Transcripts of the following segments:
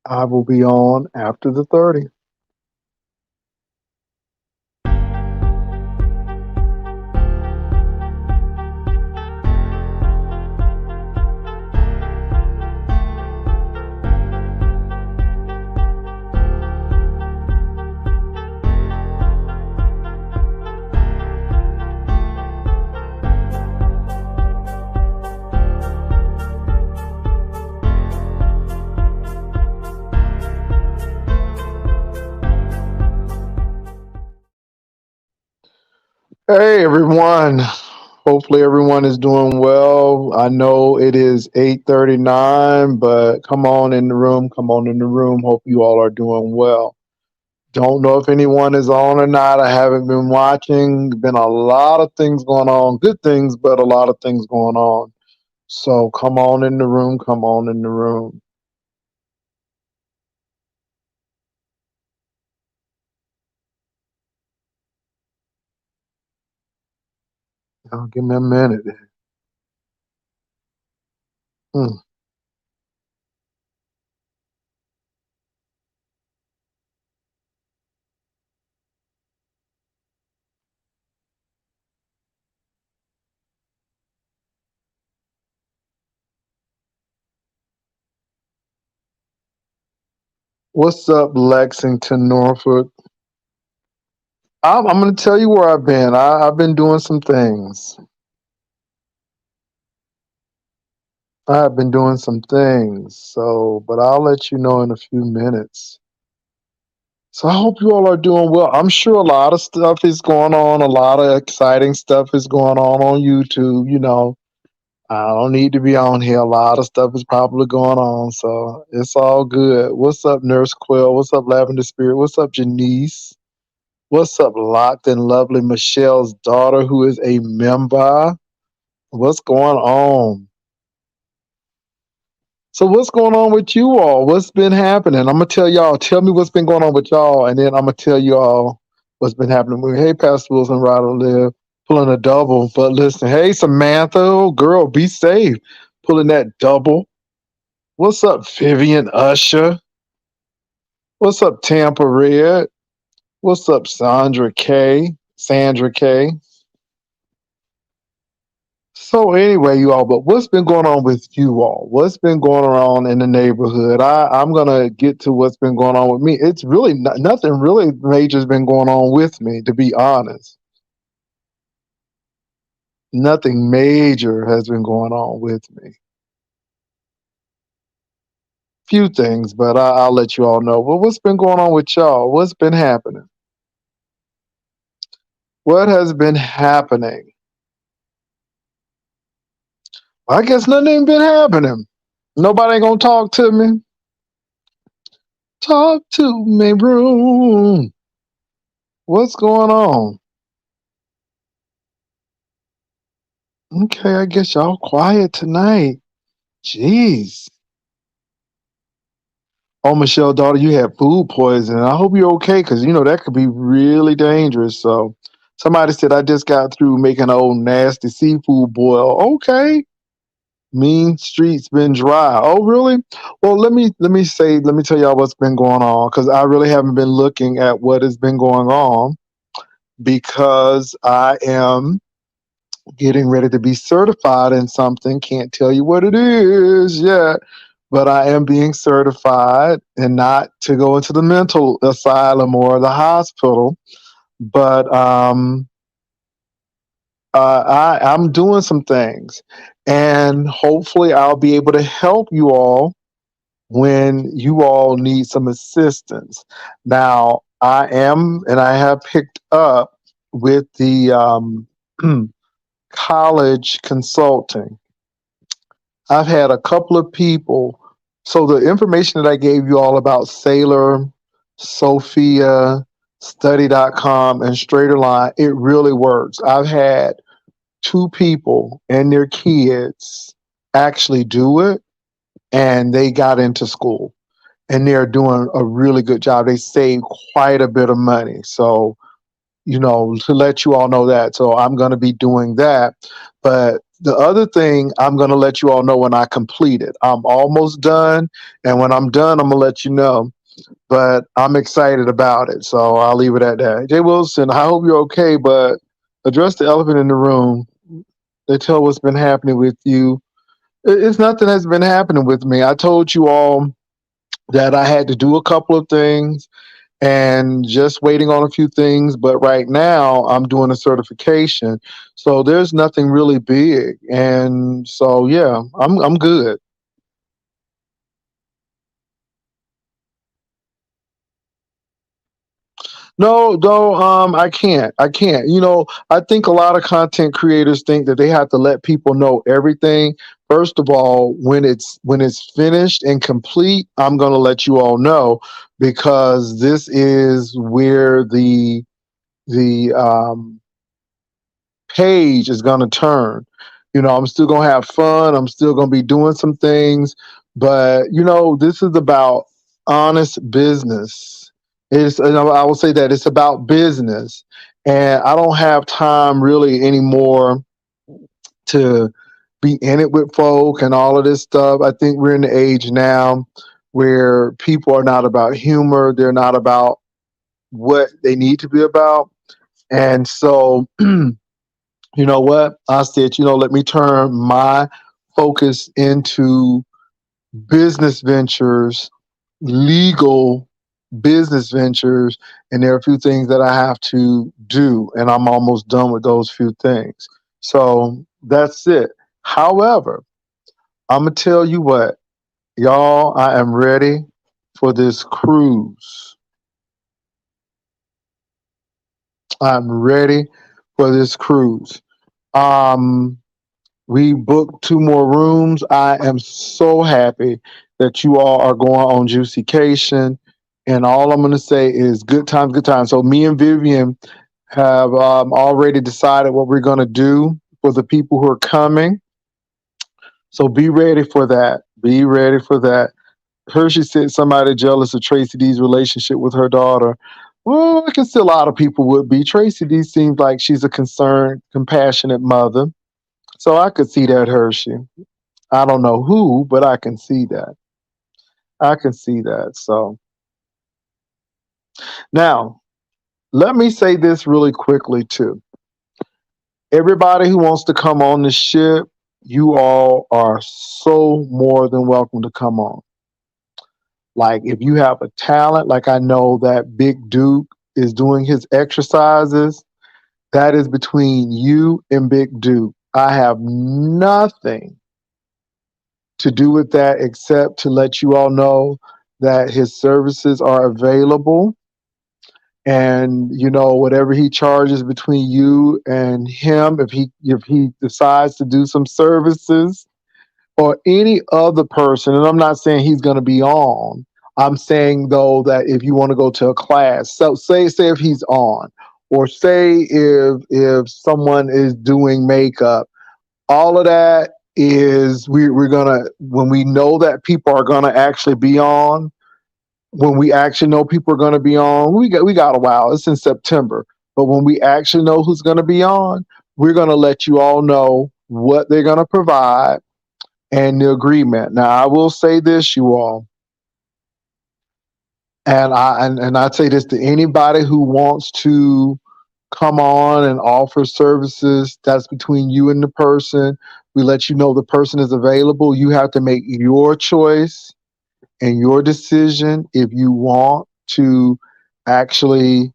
I will be on after the 30. Hey everyone. Hopefully everyone is doing well. I know it is 8:39, but come on in the room. Come on in the room. Hope you all are doing well. Don't know if anyone is on or not. I haven't been watching. Been a lot of things going on. Good things, but a lot of things going on. So come on in the room. Come on in the room. Give me a minute. Hmm. What's up, Lexington, Norfolk? I'm going to tell you where I've been. I've been doing some things. I've been doing some things. So, but I'll let you know in a few minutes. So I hope you all are doing well. I'm sure a lot of stuff is going on. A lot of exciting stuff is going on YouTube. I don't need to be on here. A lot of stuff is probably going on. So it's all good. What's up, Nurse Quill? What's up, Lavender Spirit? What's up, Janice? What's up, Locked and Lovely Michelle's daughter, who is a member? What's going on? So what's going on with you all? What's been happening? I'm gonna tell y'all. Tell me what's been going on with y'all, and then I'm gonna tell y'all what's been happening. Hey, Pastor Wilson, Ryder live pulling a double. But listen, hey Samantha, oh girl, be safe, pulling that double. What's up, Vivian Usher? What's up, Tampa Red? What's up, Sandra K? Sandra K. So anyway, you all, but what's been going on with you all? What's been going on in the neighborhood? I'm gonna get to what's been going on with me. It's really nothing really major's been going on with me, to be honest. Nothing major has been going on with me. Few things, but I'll let you all know. Well, what's been going on with y'all? What's been happening? What has been happening? I guess nothing ain't been happening. Nobody ain't gonna talk to me. Talk to me, room. What's going on? Okay, I guess y'all quiet tonight. Jeez. Oh, Michelle, daughter, you had food poisoning. I hope you're okay, because that could be really dangerous. So, somebody said I just got through making an old nasty seafood boil. Okay, mean streets been dry. Oh, really? Well, let me tell y'all what's been going on, because I really haven't been looking at what has been going on, because I am getting ready to be certified in something. Can't tell you what it is yet, but I am being certified, and not to go into the mental asylum or the hospital, but I'm doing some things, and hopefully I'll be able to help you all when you all need some assistance. Now, I am, and I have picked up with the college consulting. I've had a couple of people. So the information that I gave you all about Sailor, Sophia, study.com, and Straighterline, it really works. I've had two people and their kids actually do it, and they got into school, and they're doing a really good job. They save quite a bit of money. So, to let you all know that. So I'm going to be doing that. But the other thing, I'm going to let you all know when I complete it. I'm almost done. And when I'm done, I'm going to let you know. But I'm excited about it. So I'll leave it at that. Jay Wilson, I hope you're okay, but address the elephant in the room. They tell what's been happening with you. It's nothing that's been happening with me. I told you all that I had to do a couple of things and just waiting on a few things. But right now, I'm doing a certification, so there's nothing really big. And so, yeah, I'm good. No, no, I can't. I can't. I think a lot of content creators think that they have to let people know everything. First of all, when it's finished and complete, I'm gonna let you all know because this is where the page is going to turn. I'm still going to have fun. I'm still going to be doing some things. But, this is about honest business. And I will say that it's about business. And I don't have time really anymore to be in it with folk and all of this stuff. I think we're in the age now where people are not about humor, they're not about what they need to be about. And so, you know what? I said, let me turn my focus into business ventures, legal business ventures, and there are a few things that I have to do, and I'm almost done with those few things. So that's it. However, I'm gonna tell you what, y'all, I am ready for this cruise. I'm ready for this cruise. Um, We booked two more rooms. I am so happy that you all are going on Juicycation. And all I'm going to say is good times, good times. So me and Vivian have already decided what we're going to do for the people who are coming. So be ready for that. Be ready for that. Hershey said somebody jealous of Tracy D's relationship with her daughter. Well, I can see a lot of people would be. Tracy D seems like she's a concerned, compassionate mother. So I could see that, Hershey. I don't know who, but I can see that. I can see that. So now, let me say this really quickly too. Everybody who wants to come on the ship, you all are so more than welcome to come on. Like if you have a talent, like I know that Big Duke is doing his exercises, that is between you and Big Duke. I have nothing to do with that except to let you all know that his services are available, and whatever he charges between you and him, if he decides to do some services, or any other person, and I'm not saying he's going to be on, I'm saying though that if you want to go to a class, so say if he's on, or say if someone is doing makeup, all of that is we're gonna, when we know that people are gonna actually be on, when we actually know people are gonna be on, we got a while. It's in September, but when we actually know who's gonna be on, we're gonna let you all know what they're gonna provide and the agreement. Now, I will say this, you all, and I'd say this to anybody who wants to come on and offer services. That's between you and the person. We let you know the person is available. You have to make your choice and your decision if you want to actually,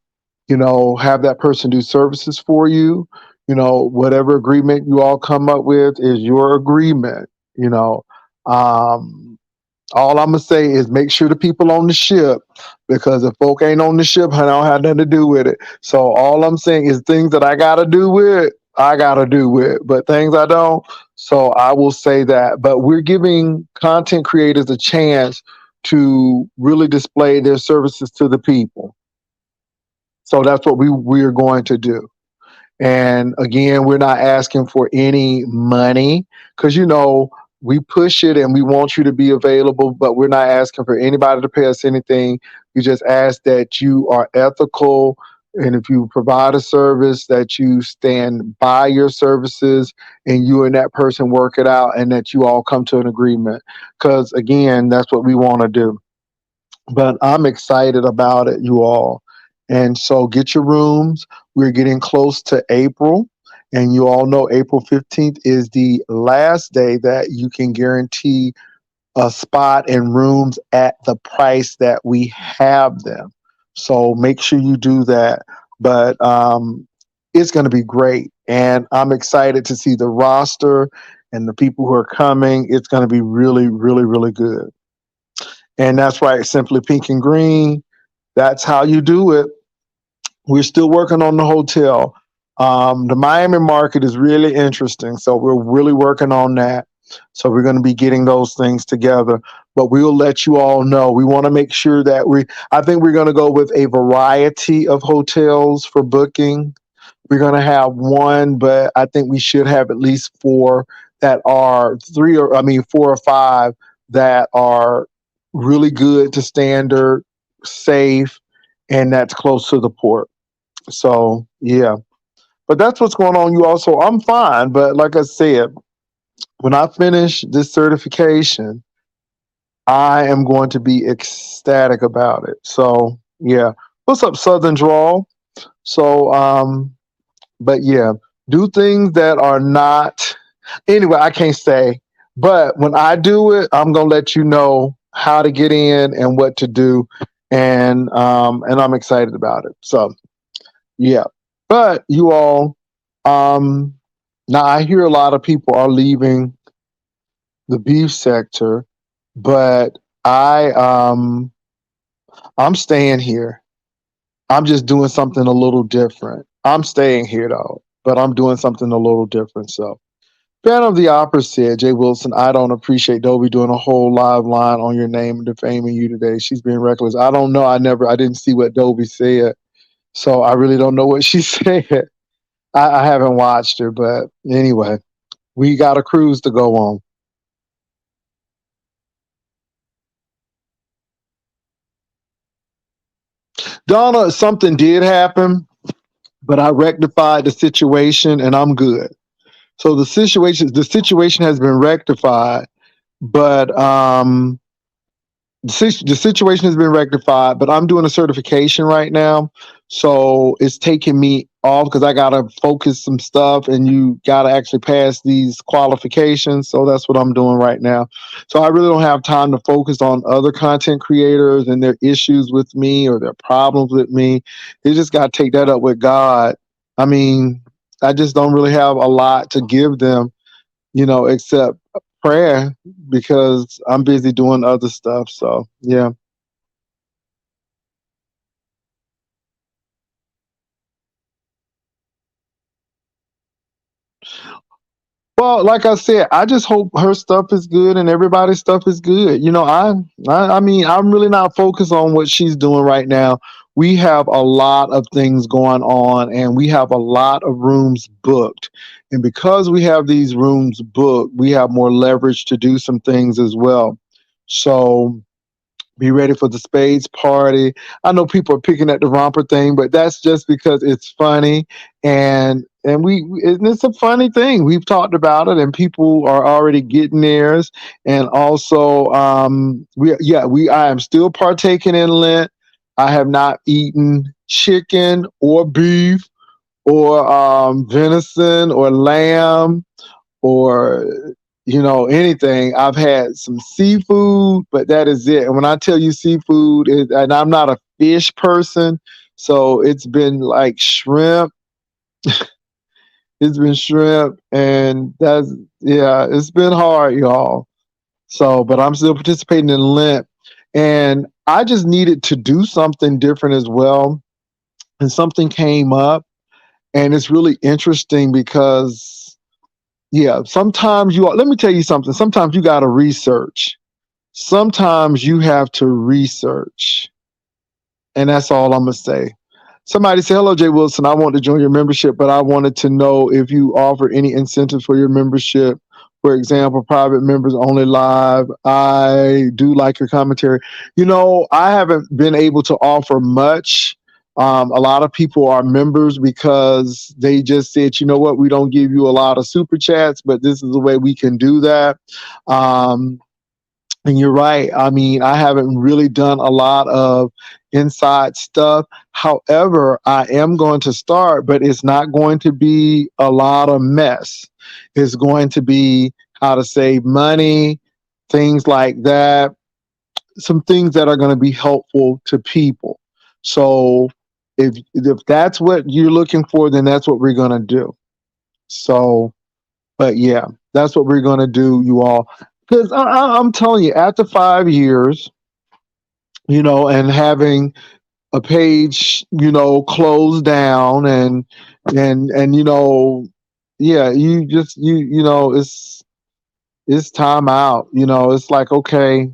have that person do services for you. Whatever agreement you all come up with is your agreement. You know, um, all I'm gonna say is make sure the people on the ship, because if folk ain't on the ship, I don't have nothing to do with it. So all I'm saying is things that I gotta do with, I gotta do with, but things I don't. So I will say that. But we're giving content creators a chance to really display their services to the people. So that's what we are going to do. And again, we're not asking for any money because, we push it and we want you to be available, but we're not asking for anybody to pay us anything. We just ask that you are ethical, And if you provide a service, that you stand by your services and you and that person work it out and that you all come to an agreement. Because again, that's what we want to do. But I'm excited about it, you all. And so get your rooms. We're getting close to April. And you all know April 15th is the last day that you can guarantee a spot and rooms at the price that we have them. So make sure you do that. But it's going to be great. And I'm excited to see the roster and the people who are coming. It's going to be really, really, really good. And that's right, Simply Pink and Green. That's how you do it. We're still working on the hotel. The Miami market is really interesting. So we're really working on that. So we're going to be getting those things together. But we'll let you all know. We want to make sure that I think we're going to go with a variety of hotels for booking. We're going to have one, but I think we should have at least four that are four or five that are really good to standard, safe, and that's close to the port. So, yeah. But that's what's going on, you all. So I'm fine. But like I said, when I finish this certification, I am going to be ecstatic about it. So, yeah. What's up, Southern Drawl? So, but yeah, do things that are not. Anyway, I can't say. But when I do it, I'm gonna let you know how to get in and what to do, and I'm excited about it. So yeah, but you all, now I hear a lot of people are leaving the beef sector, but I'm staying here. I'm just doing something a little different. I'm staying here though, but I'm doing something a little different. So, Phantom of the Opera said, Jay Wilson, I don't appreciate Dobie doing a whole live line on your name and defaming you today. She's being reckless. I don't know. I didn't see what Dobie said. So I really don't know what she said. I haven't watched her, but anyway, we got a cruise to go on. Donna, something did happen, but I rectified the situation and I'm good. So the situation has been rectified, but the situation has been rectified, but I'm doing a certification right now. So it's taking me off because I got to focus some stuff and you got to actually pass these qualifications. So that's what I'm doing right now. So I really don't have time to focus on other content creators and their issues with me or their problems with me. You just got to take that up with God. I mean, I just don't really have a lot to give them, except prayer because I'm busy doing other stuff. So yeah. Well, like I said, I just hope her stuff is good and everybody's stuff is good. I mean, I'm really not focused on what she's doing right now. We have a lot of things going on and we have a lot of rooms booked. And because we have these rooms booked, we have more leverage to do some things as well. So be ready for the spades party. I know people are picking at the romper thing, but that's just because it's funny and it's a funny thing. We've talked about it and people are already getting theirs. And also I am still partaking in Lent. I have not eaten chicken or beef or venison or lamb or anything. I've had some seafood, but that is it. And when I tell you seafood, and I'm not a fish person, so it's been like shrimp. It's been shrimp, and it's been hard, y'all. So, but I'm still participating in Lent, and I just needed to do something different as well. And something came up, and it's really interesting because sometimes let me tell you something. Sometimes you got to research. Sometimes you have to research. And that's all I'm going to say. Somebody say, hello, Jay Wilson. I want to join your membership, but I wanted to know if you offer any incentives for your membership. For example, private members only live. I do like your commentary. I haven't been able to offer much A lot of people are members because they just said, you know what, we don't give you a lot of super chats, but this is the way we can do that. Um, and you're right. I mean, I haven't really done a lot of inside stuff. However, I am going to start, but it's not going to be a lot of mess. It's going to be how to save money, things like that, some things that are going to be helpful to people. So if that's what you're looking for, then that's what we're going to do. So, but yeah, that's what we're going to do, you all. Because I'm telling you, after 5 years, and having a page, closed down, and yeah, it's time out. It's like, okay,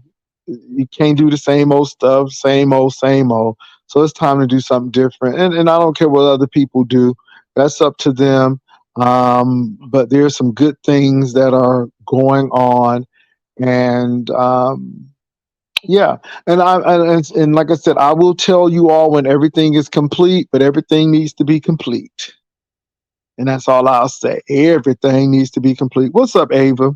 you can't do the same old stuff, same old, same old. So it's time to do something different. And I don't care what other people do. That's up to them. But there's some good things that are going on. And yeah, and like I said, I will tell you all when everything is complete, but everything needs to be complete. And that's all I'll say. Everything needs to be complete. What's up, Ava?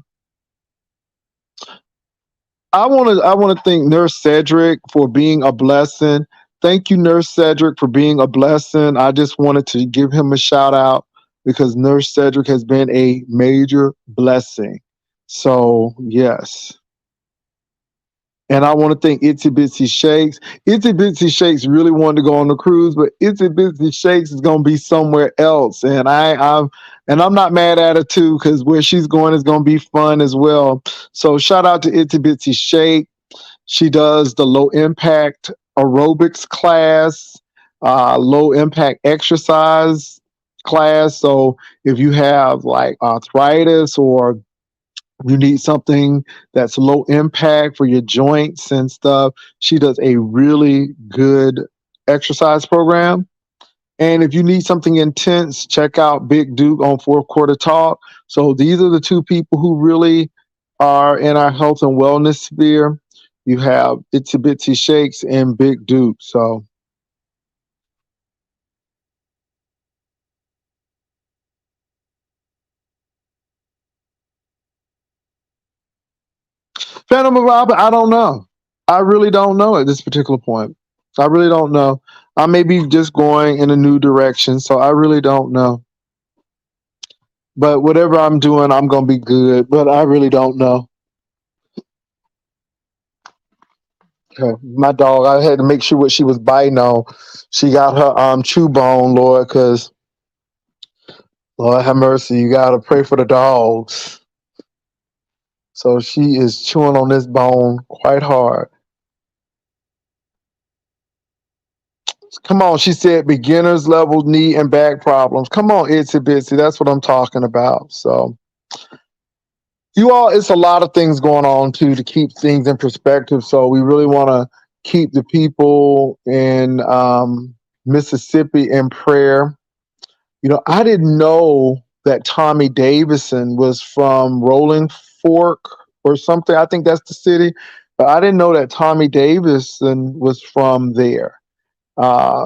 I want to thank Nurse Cedric for being a blessing. Thank you, Nurse Cedric, for being a blessing. I just wanted to give him a shout out because Nurse Cedric has been a major blessing. So yes. And I want to thank Itsy Bitsy Shakes. Itsy Bitsy Shakes really wanted to go on the cruise, but Itsy Bitsy Shakes is going to be somewhere else. And I'm not mad at her too, because where she's going is going to be fun as well. So shout out to Itsy Bitsy Shake. She does the low impact aerobics class, low impact exercise class. So if you have like arthritis or you need something that's low impact for your joints and stuff, she does a really good exercise program. And if you need something intense, check out Big Duke on Fourth Quarter Talk. So these are the two people who really are in our health and wellness sphere. You have Itsy Bitsy Shakes and Big Duke. So Phantom of Robin, I don't know. I really don't know at this particular point. I really don't know. I may be just going in a new direction, so I really don't know. But whatever I'm doing, I'm gonna be good. But I really don't know. Okay. My dog, I had to make sure what she was biting on. She got her chew bone, Lord, because Lord have mercy, you gotta pray for the dogs. So she is chewing on this bone quite hard. Come on, she said beginners level knee and back problems. Come on, Itsy Bitsy, that's what I'm talking about. So you all, it's a lot of things going on too to keep things in perspective. So we really want to keep the people in Mississippi in prayer. I didn't know that Tommy Davidson was from Rolling Fork or something. I think that's the city, but I didn't know that Tommy Davidson was from there.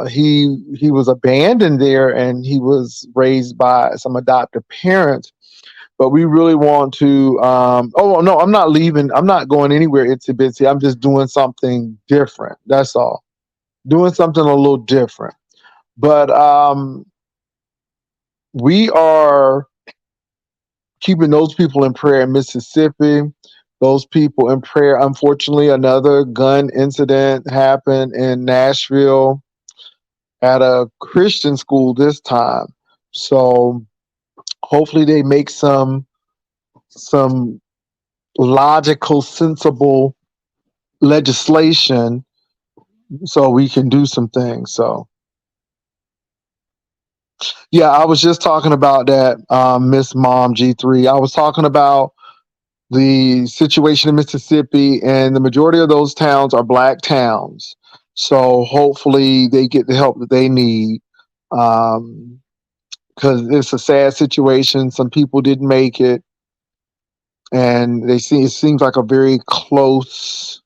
He was abandoned there, and he was raised by some adoptive parents. But we really want to. Oh no, I'm not leaving. I'm not going anywhere. Itsy Bitsy. I'm just doing something different. That's all. Doing something a little different. But we are keeping those people in prayer in Mississippi. Those people in prayer. Unfortunately, another gun incident happened in Nashville at a Christian school this time. So hopefully they make some logical, sensible legislation so we can do some things. So yeah, I was just talking about that, Miss Mom G3. I was talking about the situation in Mississippi, and the majority of those towns are black towns. So hopefully they get the help that they need. Because it's a sad situation. Some people didn't make it, and it seems like a very close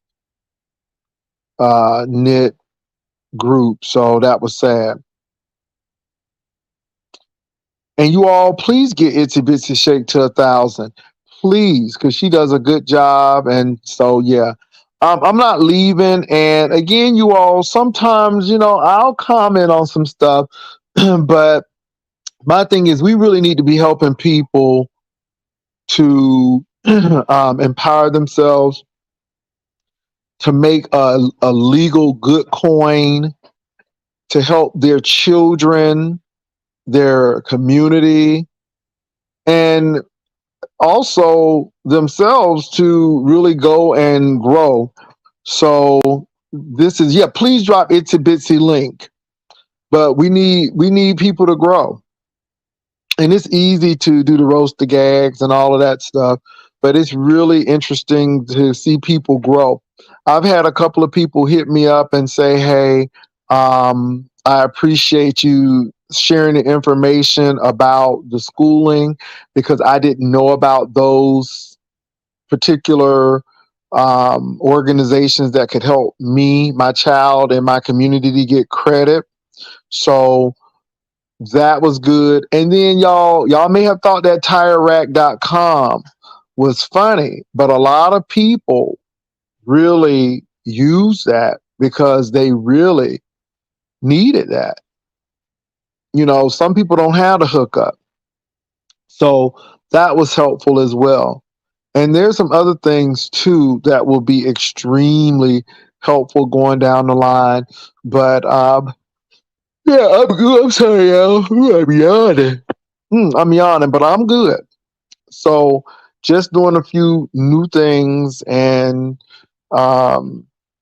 knit group. So that was sad. And you all, please get Itsy Bitsy Shake to 1,000, please, because she does a good job. And so, yeah, I'm not leaving. And again, you all, sometimes, I'll comment on some stuff, but my thing is, we really need to be helping people to empower themselves to make a legal good coin to help their children, their community, and also themselves to really go and grow. So this is, yeah, please drop Itsy Bitsy link. But we need people to grow. And it's easy to do the roast the gags and all of that stuff, but it's really interesting to see people grow. I've had a couple of people hit me up and say, hey, I appreciate you sharing the information about the schooling because I didn't know about those particular organizations that could help me, my child, and my community to get credit. So that was good. And then y'all may have thought that TireRack.com was funny, but a lot of people really use that because they really needed that. Some people don't have the hookup. So that was helpful as well. And there's some other things too that will be extremely helpful going down the line. But yeah, I'm good. I'm sorry, y'all. Ooh, I'm yawning. I'm yawning, but I'm good. So just doing a few new things and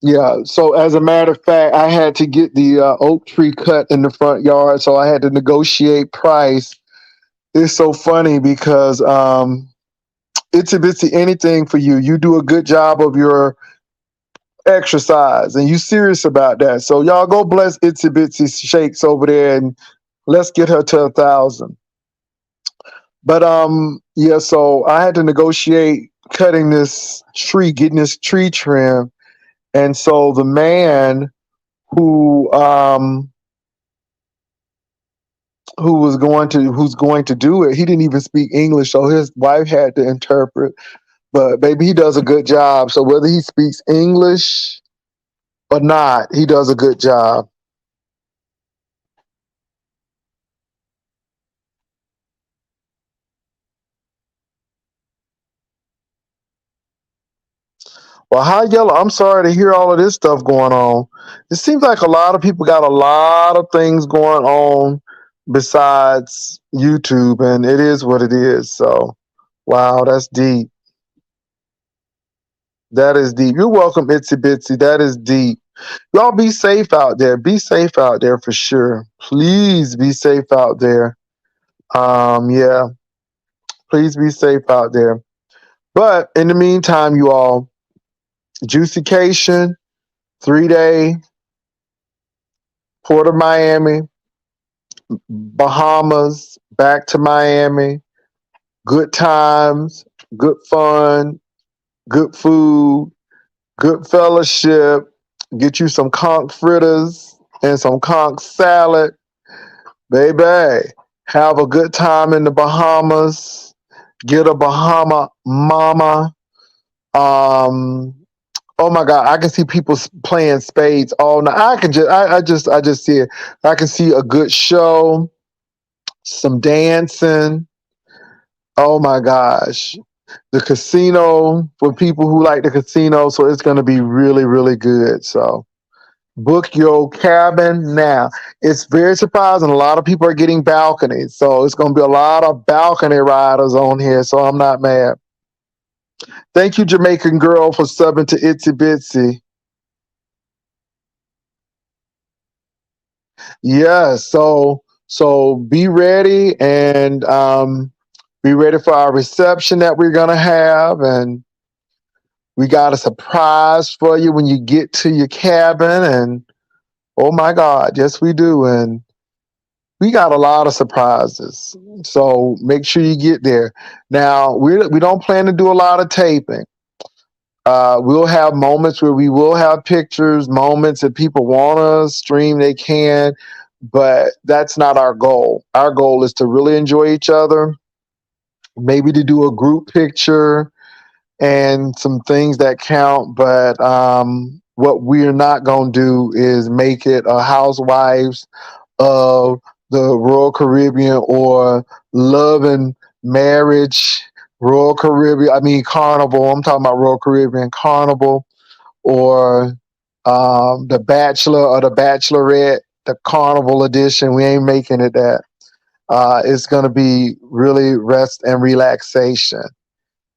yeah. So as a matter of fact, I had to get the oak tree cut in the front yard, so I had to negotiate price. It's so funny because it's a bitsy anything for you. You do a good job of your exercise and you serious about that. So y'all go bless Itsy Bitsy Shakes over there and let's get her to 1,000. But yeah, so I had to negotiate cutting this tree, getting this tree trim. And so the man who who's going to do it, he didn't even speak English, so his wife had to interpret. But baby, he does a good job. So whether he speaks English or not, he does a good job. Well, hi, Yellow. I'm sorry to hear all of this stuff going on. It seems like a lot of people got a lot of things going on besides YouTube, and it is what it is. So, wow, that's deep. That is deep. You're welcome, Itsy Bitsy. That is deep. Y'all be safe out there. Be safe out there for sure. Please be safe out there. Yeah, please be safe out there. But in the meantime, you all, Juicycation, 3 day, Port of Miami, Bahamas, back to Miami, good times, good fun, good food, good fellowship. Get you some conch fritters and some conch salad. Baby, have a good time in the Bahamas. Get a Bahama mama. Um, oh my God, I can see people playing spades all night. I just see it. I can see a good show, some dancing. Oh my gosh. The casino for people who like the casino. So it's going to be really, really good. So book your cabin now. It's very surprising. A lot of people are getting balconies. So it's going to be a lot of balcony riders on here. So I'm not mad. Thank you, Jamaican girl, for subbing to Itsy Bitsy. Yeah. So be ready and be ready for our reception that we're going to have. And we got a surprise for you when you get to your cabin. And oh my God, yes, we do. And we got a lot of surprises. So make sure you get there. Now, we don't plan to do a lot of taping. We'll have moments where we will have pictures, moments that people want to stream, they can, but that's not our goal. Our goal is to really enjoy each other, maybe to do a group picture and some things that count. But what we're not going to do is make it a housewives of the Royal Caribbean or love and marriage Royal Caribbean. I mean Carnival. I'm talking about Royal Caribbean Carnival or the Bachelor or the Bachelorette, the Carnival edition. We ain't making it that. It's going to be really rest and relaxation.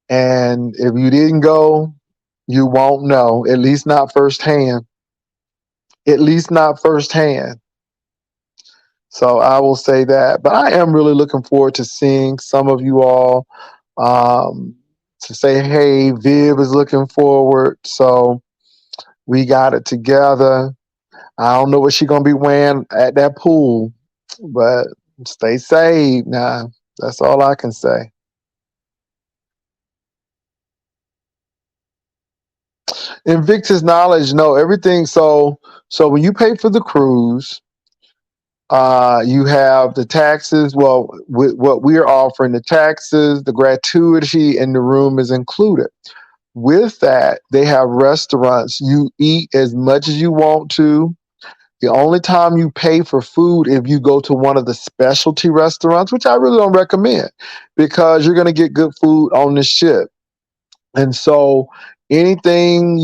And if you didn't go, you won't know, at least not firsthand. At least not firsthand. So I will say that. But I am really looking forward to seeing some of you all. To say, hey, Viv is looking forward. So we got it together. I don't know what she's gonna be wearing at that pool, but stay safe now. That's all I can say. Invictus knowledge, no, everything. So when you pay for the cruise, you have the taxes. Well, with what we're offering, the taxes, the gratuity, and the room is included. With that, they have restaurants. You eat as much as you want to. The only time you pay for food if you go to one of the specialty restaurants, which I really don't recommend because you're going to get good food on the ship. And so anything,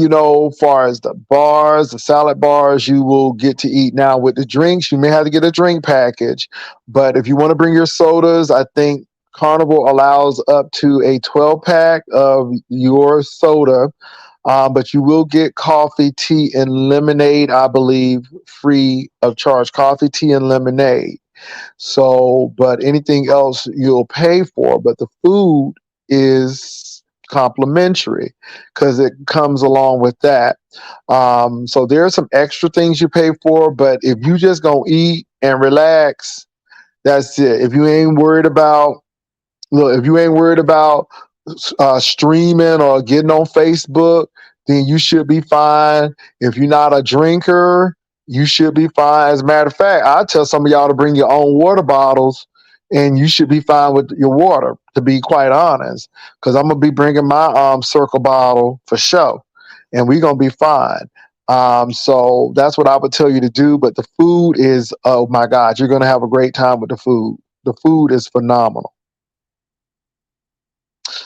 far as the bars, the salad bars, you will get to eat. Now with the drinks, you may have to get a drink package. But if you want to bring your sodas, I think Carnival allows up to a 12 pack of your soda. But you will get coffee, tea, and lemonade, I believe, free of charge. Coffee, tea, and lemonade. So, but anything else you'll pay for. But the food is complimentary because it comes along with that. So there are some extra things you pay for, but if you just gonna eat and relax, that's it. If you ain't worried about Look, if you ain't worried about streaming or getting on Facebook, then you should be fine. If you're not a drinker, you should be fine. As a matter of fact, I tell some of y'all to bring your own water bottles, and you should be fine with your water. To be quite honest, because I'm gonna be bringing my circle bottle for sure, and we're gonna be fine. So that's what I would tell you to do. But the food is, oh my God, you're gonna have a great time with the food. The food is phenomenal.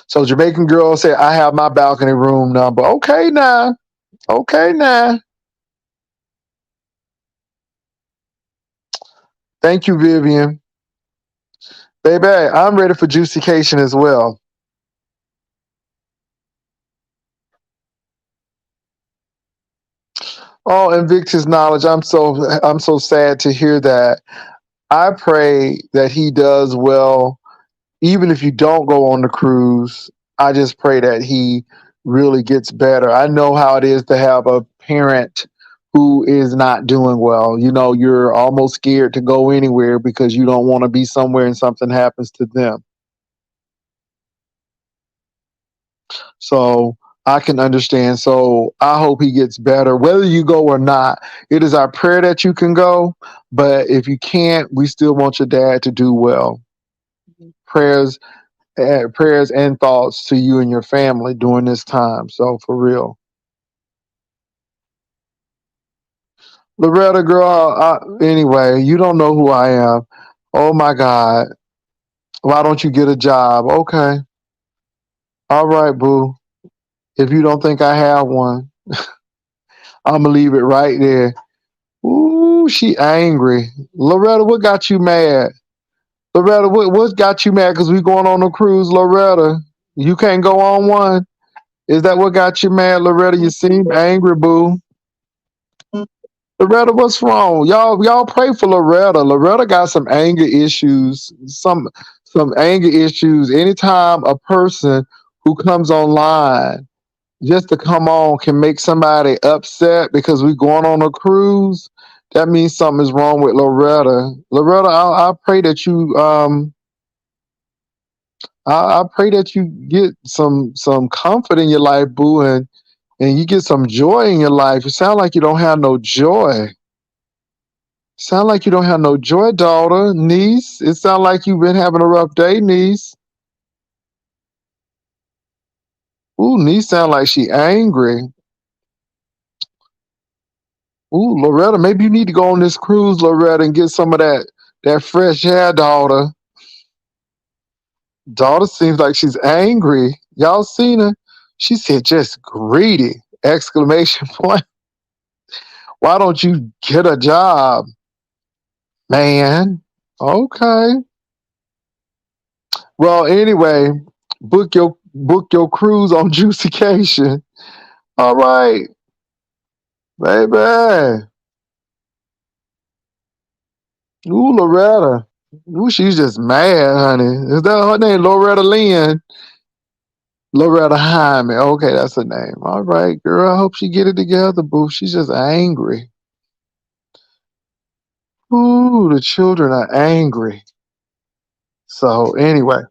So Jamaican girl said, I have my balcony room number. Okay now. Okay now. Thank you, Vivian. Baby, I'm ready for juicycation as well. Oh, Invictus knowledge. I'm so sad to hear that. I pray that he does well, even if you don't go on the cruise. I just pray that he really gets better. I know how it is to have a parent who is not doing well. You're almost scared to go anywhere because you don't want to be somewhere and something happens to them. So I can understand. So I hope he gets better. Whether you go or not, it is our prayer that you can go. But if you can't, we still want your dad to do well. Prayers, prayers and thoughts to you and your family during this time. So for real. Loretta, girl, anyway, you don't know who I am. Oh my God. Why don't you get a job? Okay. All right, boo. If you don't think I have one, I'm going to leave it right there. Ooh, she angry. Loretta, what got you mad? Loretta, what got you mad? Because we going on a cruise, Loretta. You can't go on one. Is that what got you mad, Loretta? You seem angry, boo. Loretta, what's wrong? Y'all pray for Loretta. Loretta got some anger issues. Some anger issues. Anytime a person who comes online just to come on can make somebody upset because we going on a cruise, that means something is wrong with Loretta. Loretta, I pray that you I pray that you get some comfort in your life, boo, and and you get some joy in your life. It sounds like you don't have no joy. Sound like you don't have no joy, daughter, niece. It sounds like you've been having a rough day, niece. Ooh, niece sound like she angry. Ooh, Loretta, maybe you need to go on this cruise, Loretta, and get some of that fresh hair, daughter. Daughter seems like she's angry. Y'all seen her? She said just greedy! Exclamation point. Why don't you get a job, man? Okay. Well, anyway, book your cruise on Juicycation. All right, baby. Ooh, Loretta. Ooh, she's just mad, honey. Is that her name, Loretta Lynn? Loretta Hyman. Okay, that's her name. All right, girl. I hope she get it together, boo. She's just angry. Ooh, the children are angry. So anyway,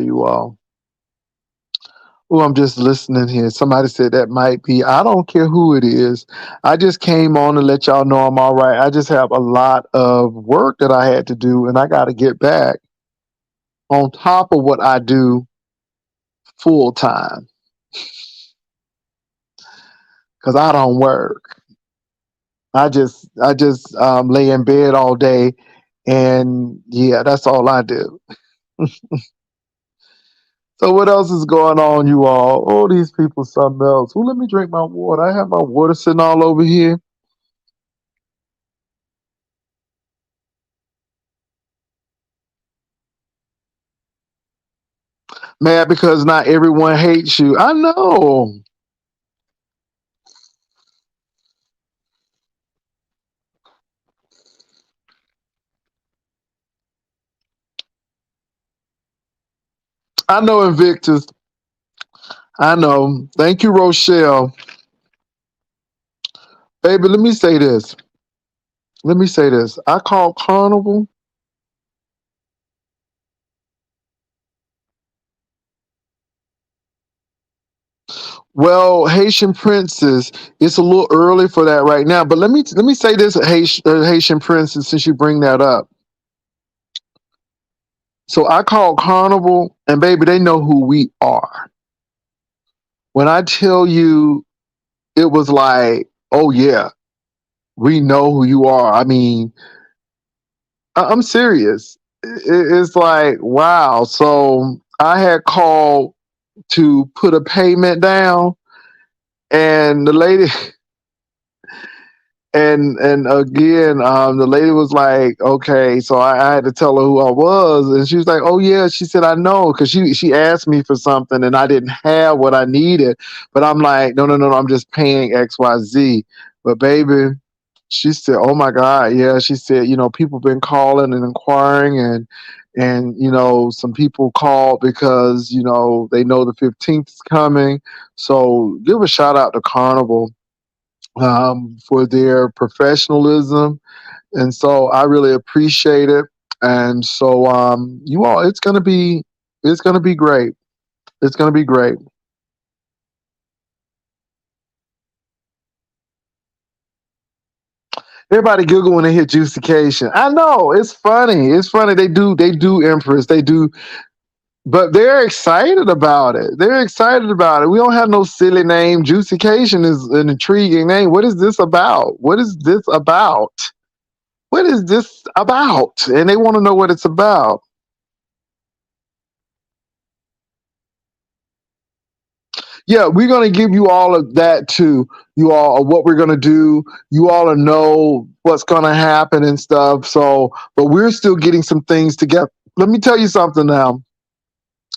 you all. Oh, I'm just listening here. Somebody said that might be. I don't care who it is. I just came on to let y'all know I'm all right. I just have a lot of work that I had to do, and I got to get back on top of what I do full time because I don't work. I just lay in bed all day, and yeah, that's all I do. So what else is going on, you all? Oh, these people, something else. Well, let me drink my water. I have my water sitting all over here. Mad because not everyone hates you. I know. I know, Invictus. I know. Thank you, Rochelle. Baby, let me say this. Let me say this. I called Carnival. Well, Haitian Princess, it's a little early for that right now. But let me say this, Haitian Princess, since you bring that up. So I called Carnival, and baby, they know who we are. When I tell you, it was like, oh yeah, we know who you are. I mean, I'm serious. It's like, wow. So I had called to put a payment down, and the lady, and again, the lady was like, okay. So I had to tell her who I was, and she was like, oh yeah. She said, I know, because she asked me for something, and I didn't have what I needed. But I'm like, no, no, no, no, I'm just paying XYZ. But baby, she said, oh my God, yeah. She said, people been calling and inquiring, and some people called because they know the 15th is coming. So give a shout out to Carnival for their professionalism, and so I really appreciate it. And so you all, it's gonna be great. It's gonna be great. Everybody giggle when they hear juicycation. I know, it's funny. It's funny. They do Empress. They do, but they're excited about it. They're excited about it. We don't have no silly name. Juicycation is an intriguing name. What is this about? What is this about? What is this about? And they want to know what it's about. Yeah, we're gonna give you all of that too. You all of what we're gonna do. You all know what's gonna happen and stuff. So, but we're still getting some things together. Let me tell you something now.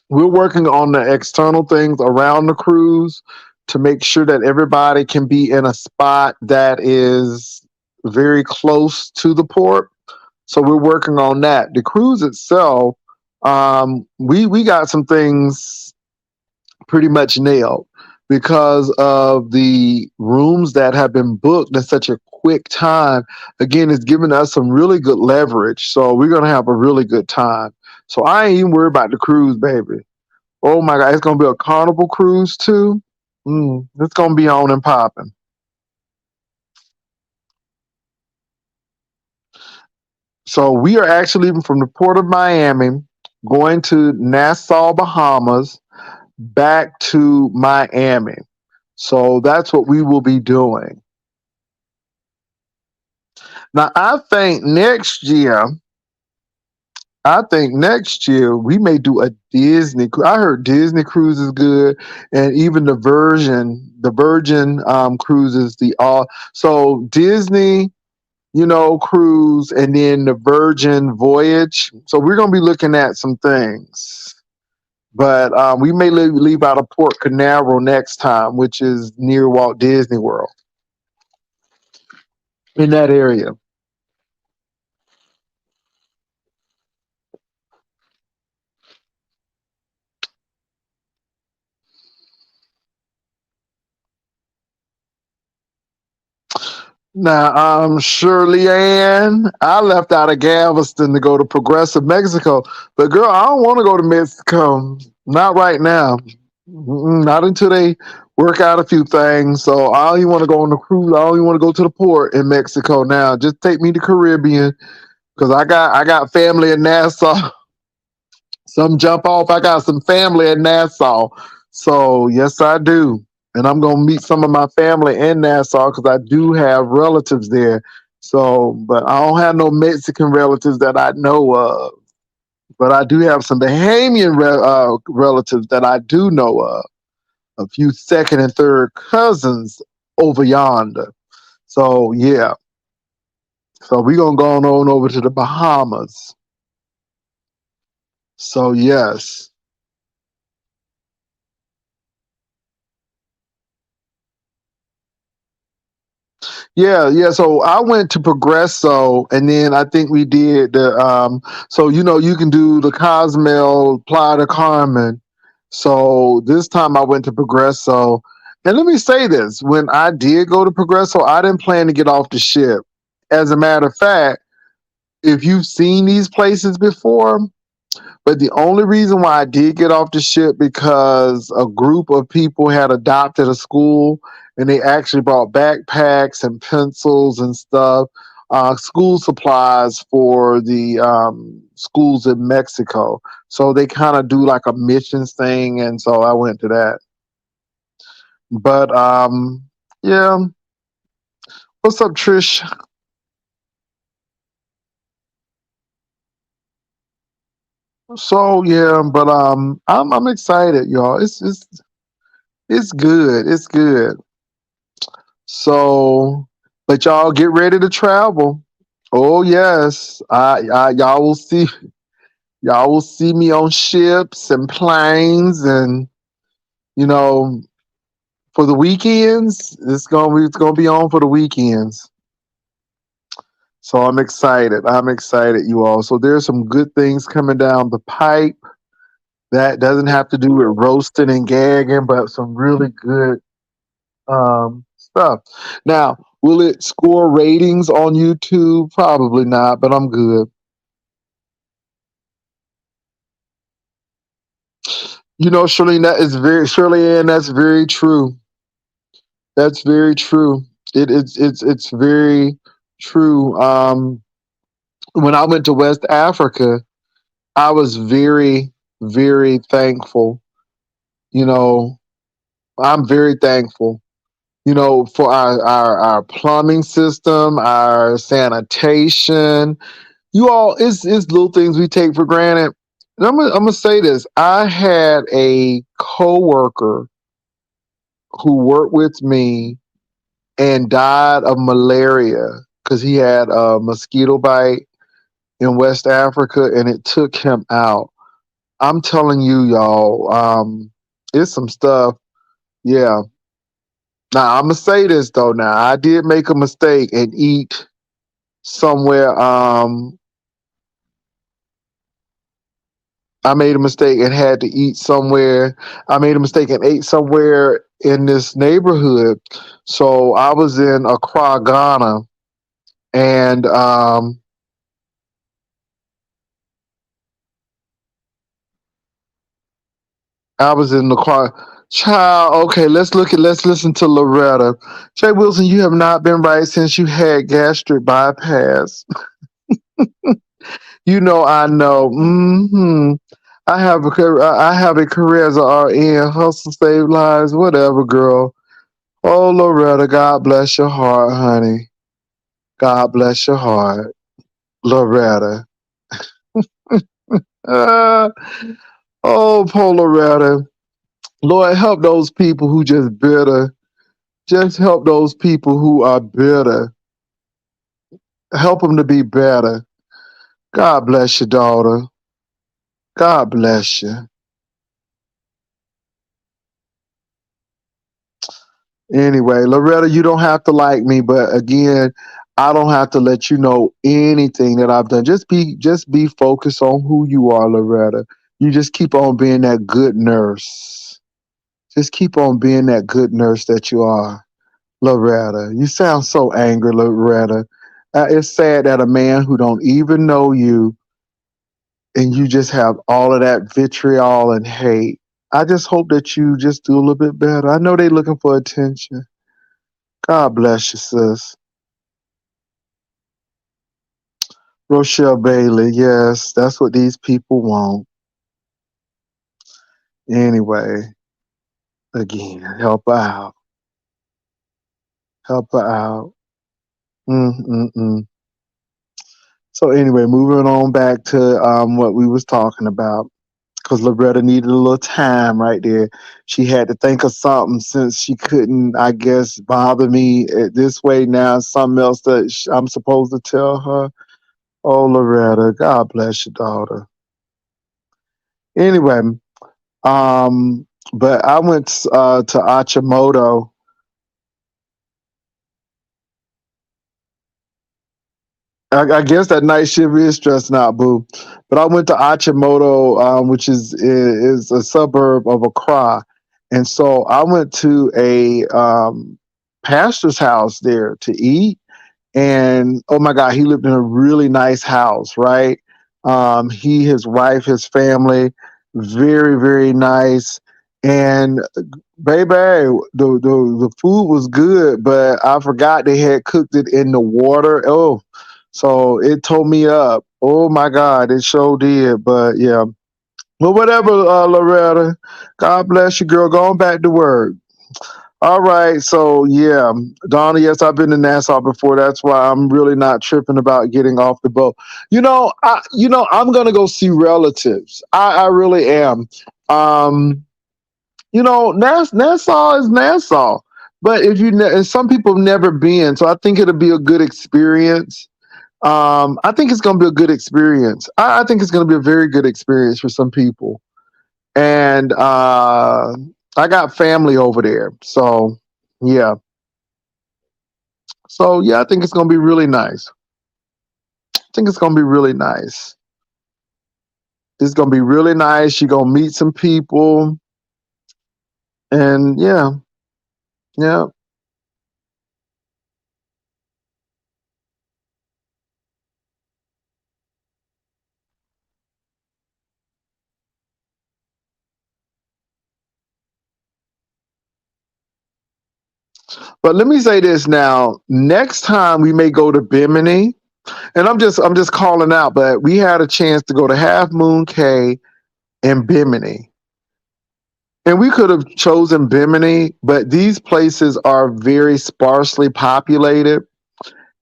We're working on the external things around the cruise to make sure that everybody can be in a spot that is very close to the port. So we're working on that. The cruise itself, we got some things pretty much nailed because of the rooms that have been booked in such a quick time. Again, it's giving us some really good leverage. So we're gonna have a really good time. So I ain't even worried about the cruise, baby. Oh my God, it's gonna be a carnival cruise too. It's gonna be on and popping. So we are actually leaving from the port of Miami, going to Nassau, Bahamas, back to Miami. So that's what we will be doing. Now I think next year we may do a Disney. I heard Disney cruise is good, and even the Virgin cruises, the all. So Disney, cruise, and then the Virgin voyage. So we're gonna be looking at some things, but we may leave out of Port Canaveral next time, which is near Walt Disney World in that area. Now, Shirley Ann, I left out of Galveston to go to Progressive Mexico, but girl, I don't want to go to Mexico. Not right now. Not until they work out a few things. So I don't even want to go on the cruise. I don't even want to go to the port in Mexico now. Just take me to Caribbean because I got family in Nassau. Some jump off. I got some family in Nassau. So yes, I do. And I'm gonna meet some of my family in Nassau because I do have relatives there. So, but I don't have no Mexican relatives that I know of. But I do have some Bahamian relatives that I do know of. A few second and third cousins over yonder. So yeah. So we're gonna go on over to the Bahamas. So yes. Yeah, yeah. So I went to Progresso, and then I think we did the. So you can do the Cozumel, Playa del Carmen. So this time I went to Progresso, and let me say this: when I did go to Progresso, I didn't plan to get off the ship. As a matter of fact, if you've seen these places before, but the only reason why I did get off the ship because a group of people had adopted a school and they actually brought backpacks and pencils and stuff, school supplies for the schools in Mexico. So they kind of do like a missions thing, and so I went to that. But yeah, what's up, Trish? So yeah, but I'm excited, y'all. It's good. It's good. So, but y'all get ready to travel. Oh yes, y'all will see me on ships and planes, and you know for the weekends it's gonna be on for the weekends. So I'm excited. I'm excited, you all. So there's some good things coming down the pipe that doesn't have to do with roasting and gagging, but some really good stuff. Now, will it score ratings on YouTube? Probably not, but I'm good. Shirley, Shirley Ann, that's very true. That's very true. It's very true. When I went to West Africa, I was very, very thankful. You know, I'm very thankful. For our plumbing system, our sanitation, you all, it's little things we take for granted. And I'm gonna say this: I had a coworker who worked with me and died of malaria because he had a mosquito bite in West Africa and it took him out. I'm telling you, y'all, it's some stuff. Yeah. Now I'm gonna say this though. Now I did make a mistake and eat somewhere. I made a mistake and had to eat somewhere. I made a mistake and ate somewhere in this neighborhood. So I was in Accra, Ghana, And I was in the car. Child, okay, let's listen to Loretta. Jay Wilson, you have not been right since you had gastric bypass. You know, I know. I have a career as a RN, hustle, save lives, whatever, girl. Oh, Loretta, God bless your heart, honey. God bless your heart, Loretta. Uh, oh, poor Loretta. Lord, help those people who just bitter. Just help those people who are bitter. Help them to be better. God bless your daughter. God bless you. Anyway, Loretta, you don't have to like me, but again, I don't have to let you know anything that I've done. Just be focused on who you are, Loretta. You just keep on being that good nurse. Just keep on being that good nurse that you are, Loretta. You sound so angry, Loretta. It's sad that a man who don't even know you and you just have all of that vitriol and hate. I just hope that you just do a little bit better. I know they looking for attention. God bless you, sis. Rochelle Bailey, yes, that's what these people want. Anyway, again, help her out. Help her out. Mm-mm-mm. So anyway, moving on back to what we was talking about, because Loretta needed a little time right there. She had to think of something since she couldn't, I guess, bother me this way now. Something else that I'm supposed to tell her. Oh, Loretta, God bless your daughter. Anyway, um, but I went to Achimoto. I guess that night shift is stressing out, boo. But I went to Achimoto, which is a suburb of Accra, and so I went to a pastor's house there to eat. And oh my God, he lived in a really nice house, right? He, his wife, his family, very very nice. And baby, the food was good, but I forgot they had cooked it in the water. Oh, so it tore me up. Oh my God, it sure did. But yeah, well, whatever, Loretta. God bless you, girl. Going back to work. All right, so yeah, Donna. Yes, I've been to Nassau before. That's why I'm really not tripping about getting off the boat. I'm gonna go see relatives. I really am. Um, Nassau is Nassau, but and some people have never been, so I think it'll be a good experience. I think it's gonna be a good experience. I think it's gonna be a very good experience for some people, and I got family over there, so yeah. So yeah, I think it's gonna be really nice. I think it's gonna be really nice. It's gonna be really nice. You're gonna meet some people, and yeah, yeah. But let me say this now. Next time we may go to Bimini, and I'm just calling out, but we had a chance to go to Half Moon Cay and Bimini. And we could have chosen Bimini, but these places are very sparsely populated.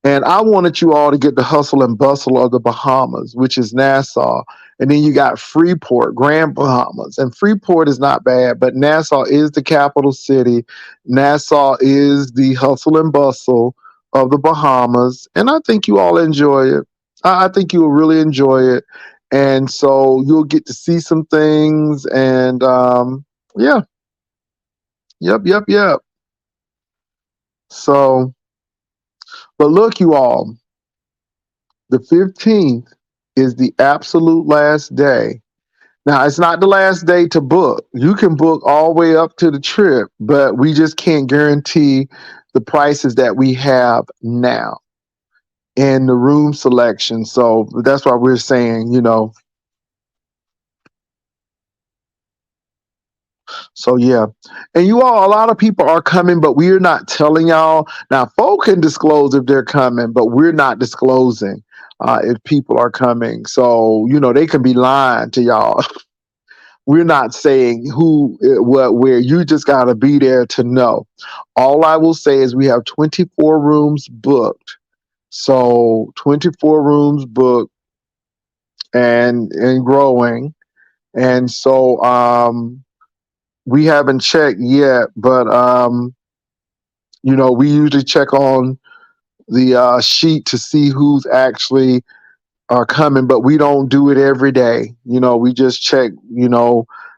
And I wanted you all to get the hustle and bustle of the Bahamas, which is Nassau. And then you got Freeport, Grand Bahamas. And Freeport is not bad, but Nassau is the capital city. Nassau is the hustle and bustle of the Bahamas. And I think you all enjoy it. I think you will really enjoy it. And so you'll get to see some things. And yeah, yep, yep, yep. So, but look, you all, the 15th is the absolute last day. Now, it's not the last day to book. You can book all the way up to the trip, but we just can't guarantee the prices that we have now. in the room selection. So that's why we're saying, so yeah. And you all, a lot of people are coming, but we're not telling y'all. Now, folk can disclose if they're coming, but we're not disclosing if people are coming. So, they can be lying to y'all. We're not saying who, what, where. You just got to be there to know. All I will say is we have 24 rooms booked. So 24 rooms booked and growing. And so we haven't checked yet, but we usually check on the sheet to see who's actually are coming, but we don't do it every day. We just check,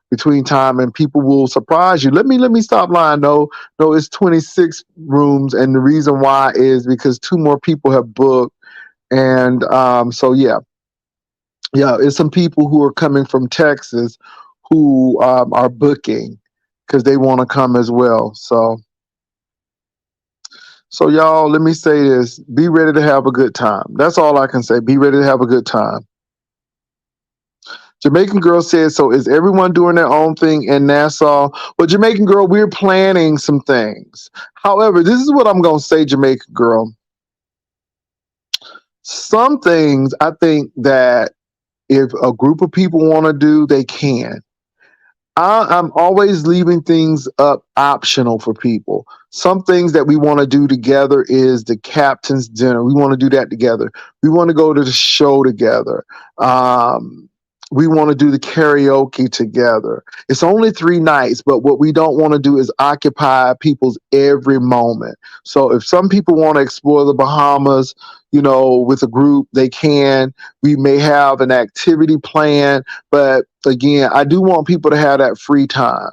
between time, and people will surprise you. Let me stop lying. No, no, it's 26 rooms, and the reason why is because two more people have booked, and so yeah, it's some people who are coming from Texas who are booking because they want to come as well. So y'all, let me say this: be ready to have a good time. That's all I can say. Be ready to have a good time. Jamaican Girl says, so is everyone doing their own thing in Nassau? Well, Jamaican Girl, we're planning some things. However, this is what I'm going to say, Jamaican Girl. Some things I think that if a group of people want to do, they can. I'm always leaving things up optional for people. Some things that we want to do together is the captain's dinner. We want to do that together. We want to go to the show together. We want to do the karaoke together. It's only 3 nights, but what we don't want to do is occupy people's every moment. So if some people want to explore the Bahamas, with a group, they can. We may have an activity plan, but again, I do want people to have that free time.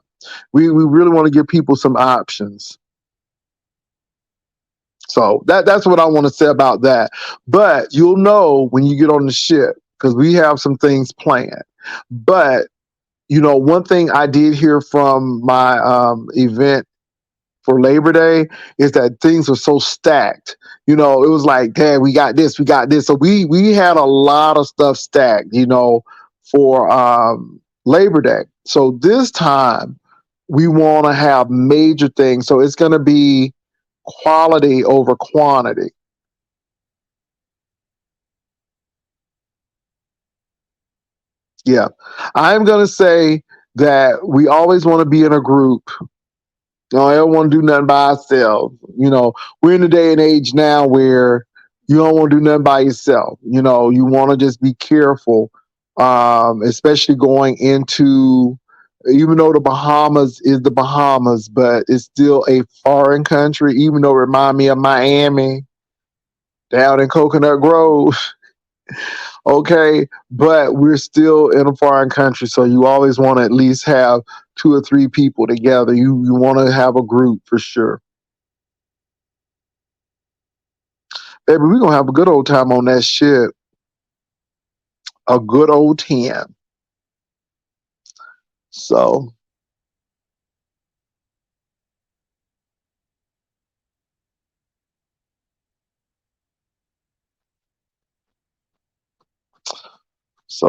We really want to give people some options. So that's what I want to say about that. But you'll know when you get on the ship because we have some things planned. But one thing I did hear from my event for Labor Day is that things were so stacked. It was like, Dad, we got this, we got this. So we had a lot of stuff stacked, for Labor Day. So this time we want to have major things. So it's going to be quality over quantity. Yeah. I'm going to say that we always want to be in a group. I don't want to do nothing by ourselves. We're in a day and age now where you don't want to do nothing by yourself. You want to just be careful, especially going into, even though the Bahamas is the Bahamas, but it's still a foreign country, even though it reminds me of Miami down in Coconut Grove. Okay, but we're still in a foreign country, so you always want to at least have 2 or 3 people together. You want to have a group for sure. Baby, we're gonna have a good old time on that ship. A good old 10. So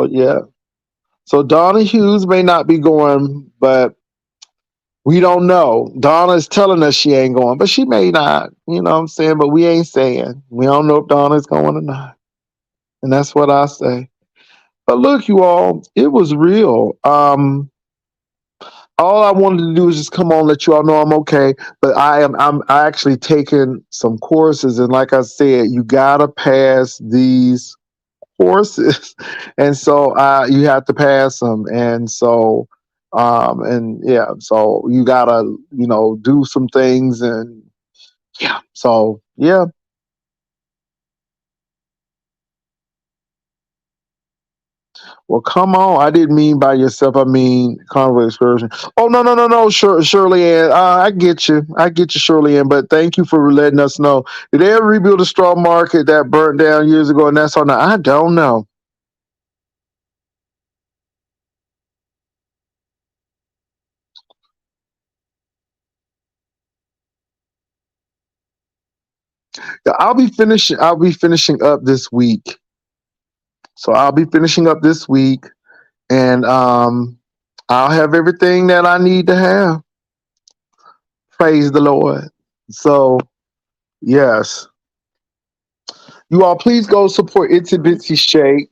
yeah. So Donna Hughes may not be going, but we don't know. Donna's telling us she ain't going, but she may not. You know what I'm saying? But we ain't saying. We don't know if Donna's going or not. And that's what I say. But look, you all, it was real. All I wanted to do is just come on, let you all know I'm okay. But I'm actually taking some courses, and like I said, you gotta pass these courses, and so you have to pass them, and so and yeah, so you gotta do some things, and yeah, so yeah. Well, come on. I didn't mean by yourself. I mean Carnival Excursion. Oh, no, no, no, no. Shirley Ann. I get you. I get you, Shirley Ann. But thank you for letting us know. Did they ever rebuild a straw market that burnt down years ago? And that's on that? I don't know. I'll be finishing up this week. So I'll be finishing up this week, and I'll have everything that I need to have. Praise the Lord. So yes, you all please go support Itsy Bitsy Shake.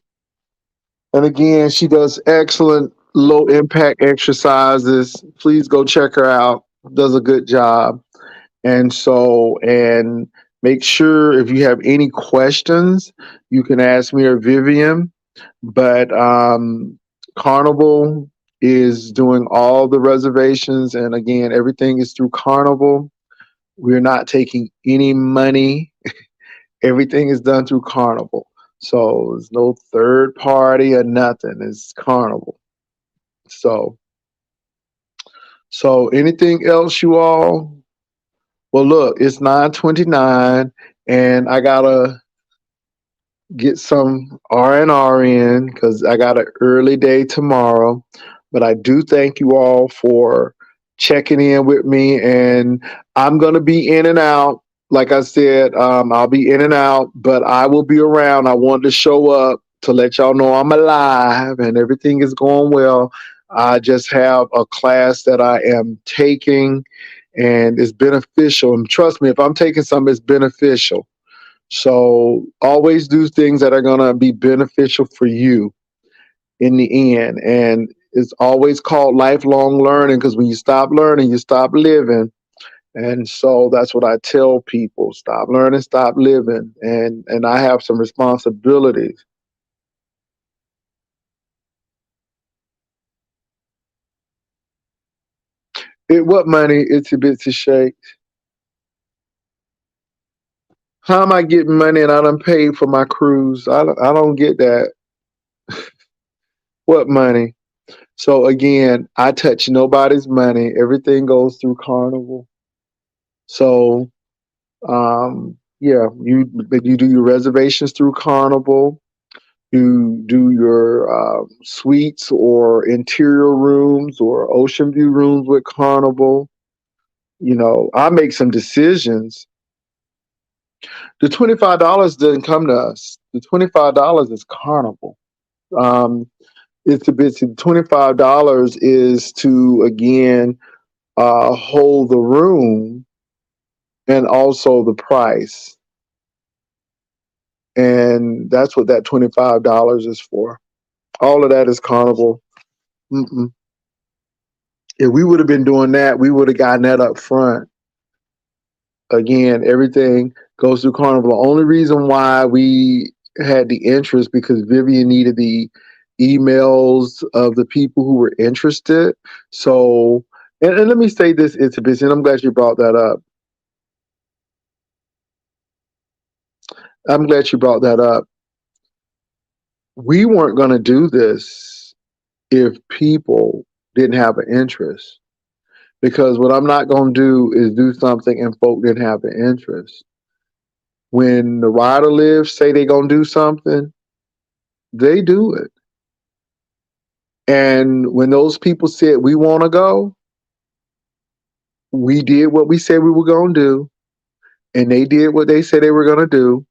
And again, she does excellent low impact exercises. Please go check her out. Does a good job. And make sure if you have any questions, you can ask me or Vivian. But Carnival is doing all the reservations. And again, everything is through Carnival. We're not taking any money. Everything is done through Carnival. So there's no third party or nothing. It's Carnival. So anything else, you all? Well, look, it's 9:29, and I gotta get some R&R in because I got an early day tomorrow. But I do thank you all for checking in with me, and I'm gonna be in and out. Like I said, I'll be in and out, but I will be around. I wanted to show up to let y'all know I'm alive and everything is going well. I just have a class that I am taking, and it's beneficial. And trust me, if I'm taking something, it's beneficial. So always do things that are going to be beneficial for you in the end. And it's always called lifelong learning because when you stop learning, you stop living. And so that's what I tell people: stop learning, stop living. And I have some responsibilities. What money? Itsy Bitsy Shakes. How am I getting money and I done paid for my cruise? I don't get that. What money? So again, I touch nobody's money. Everything goes through Carnival. So yeah, you do your reservations through Carnival. You do your suites or interior rooms or ocean view rooms with Carnival. You know, I make some decisions. The $25 doesn't come to us. The $25 is Carnival. Um, it's a bit. $25 is to again hold the room and also the price. And that's what that $25 is for. All of that is Carnival. Mm-mm. If we would have been doing that, we would have gotten that up front. Again, everything goes through Carnival. The only reason why we had the interest because Vivian needed the emails of the people who were interested. So, and let me say this, it's a business, and I'm glad you brought that up. I'm glad you brought that up. We weren't going to do this if people didn't have an interest. Because what I'm not going to do is do something and folk didn't have an interest. When the rider lives say they're going to do something, they do it. And when those people said we want to go, we did what we said we were going to do, and they did what they said they were going to do,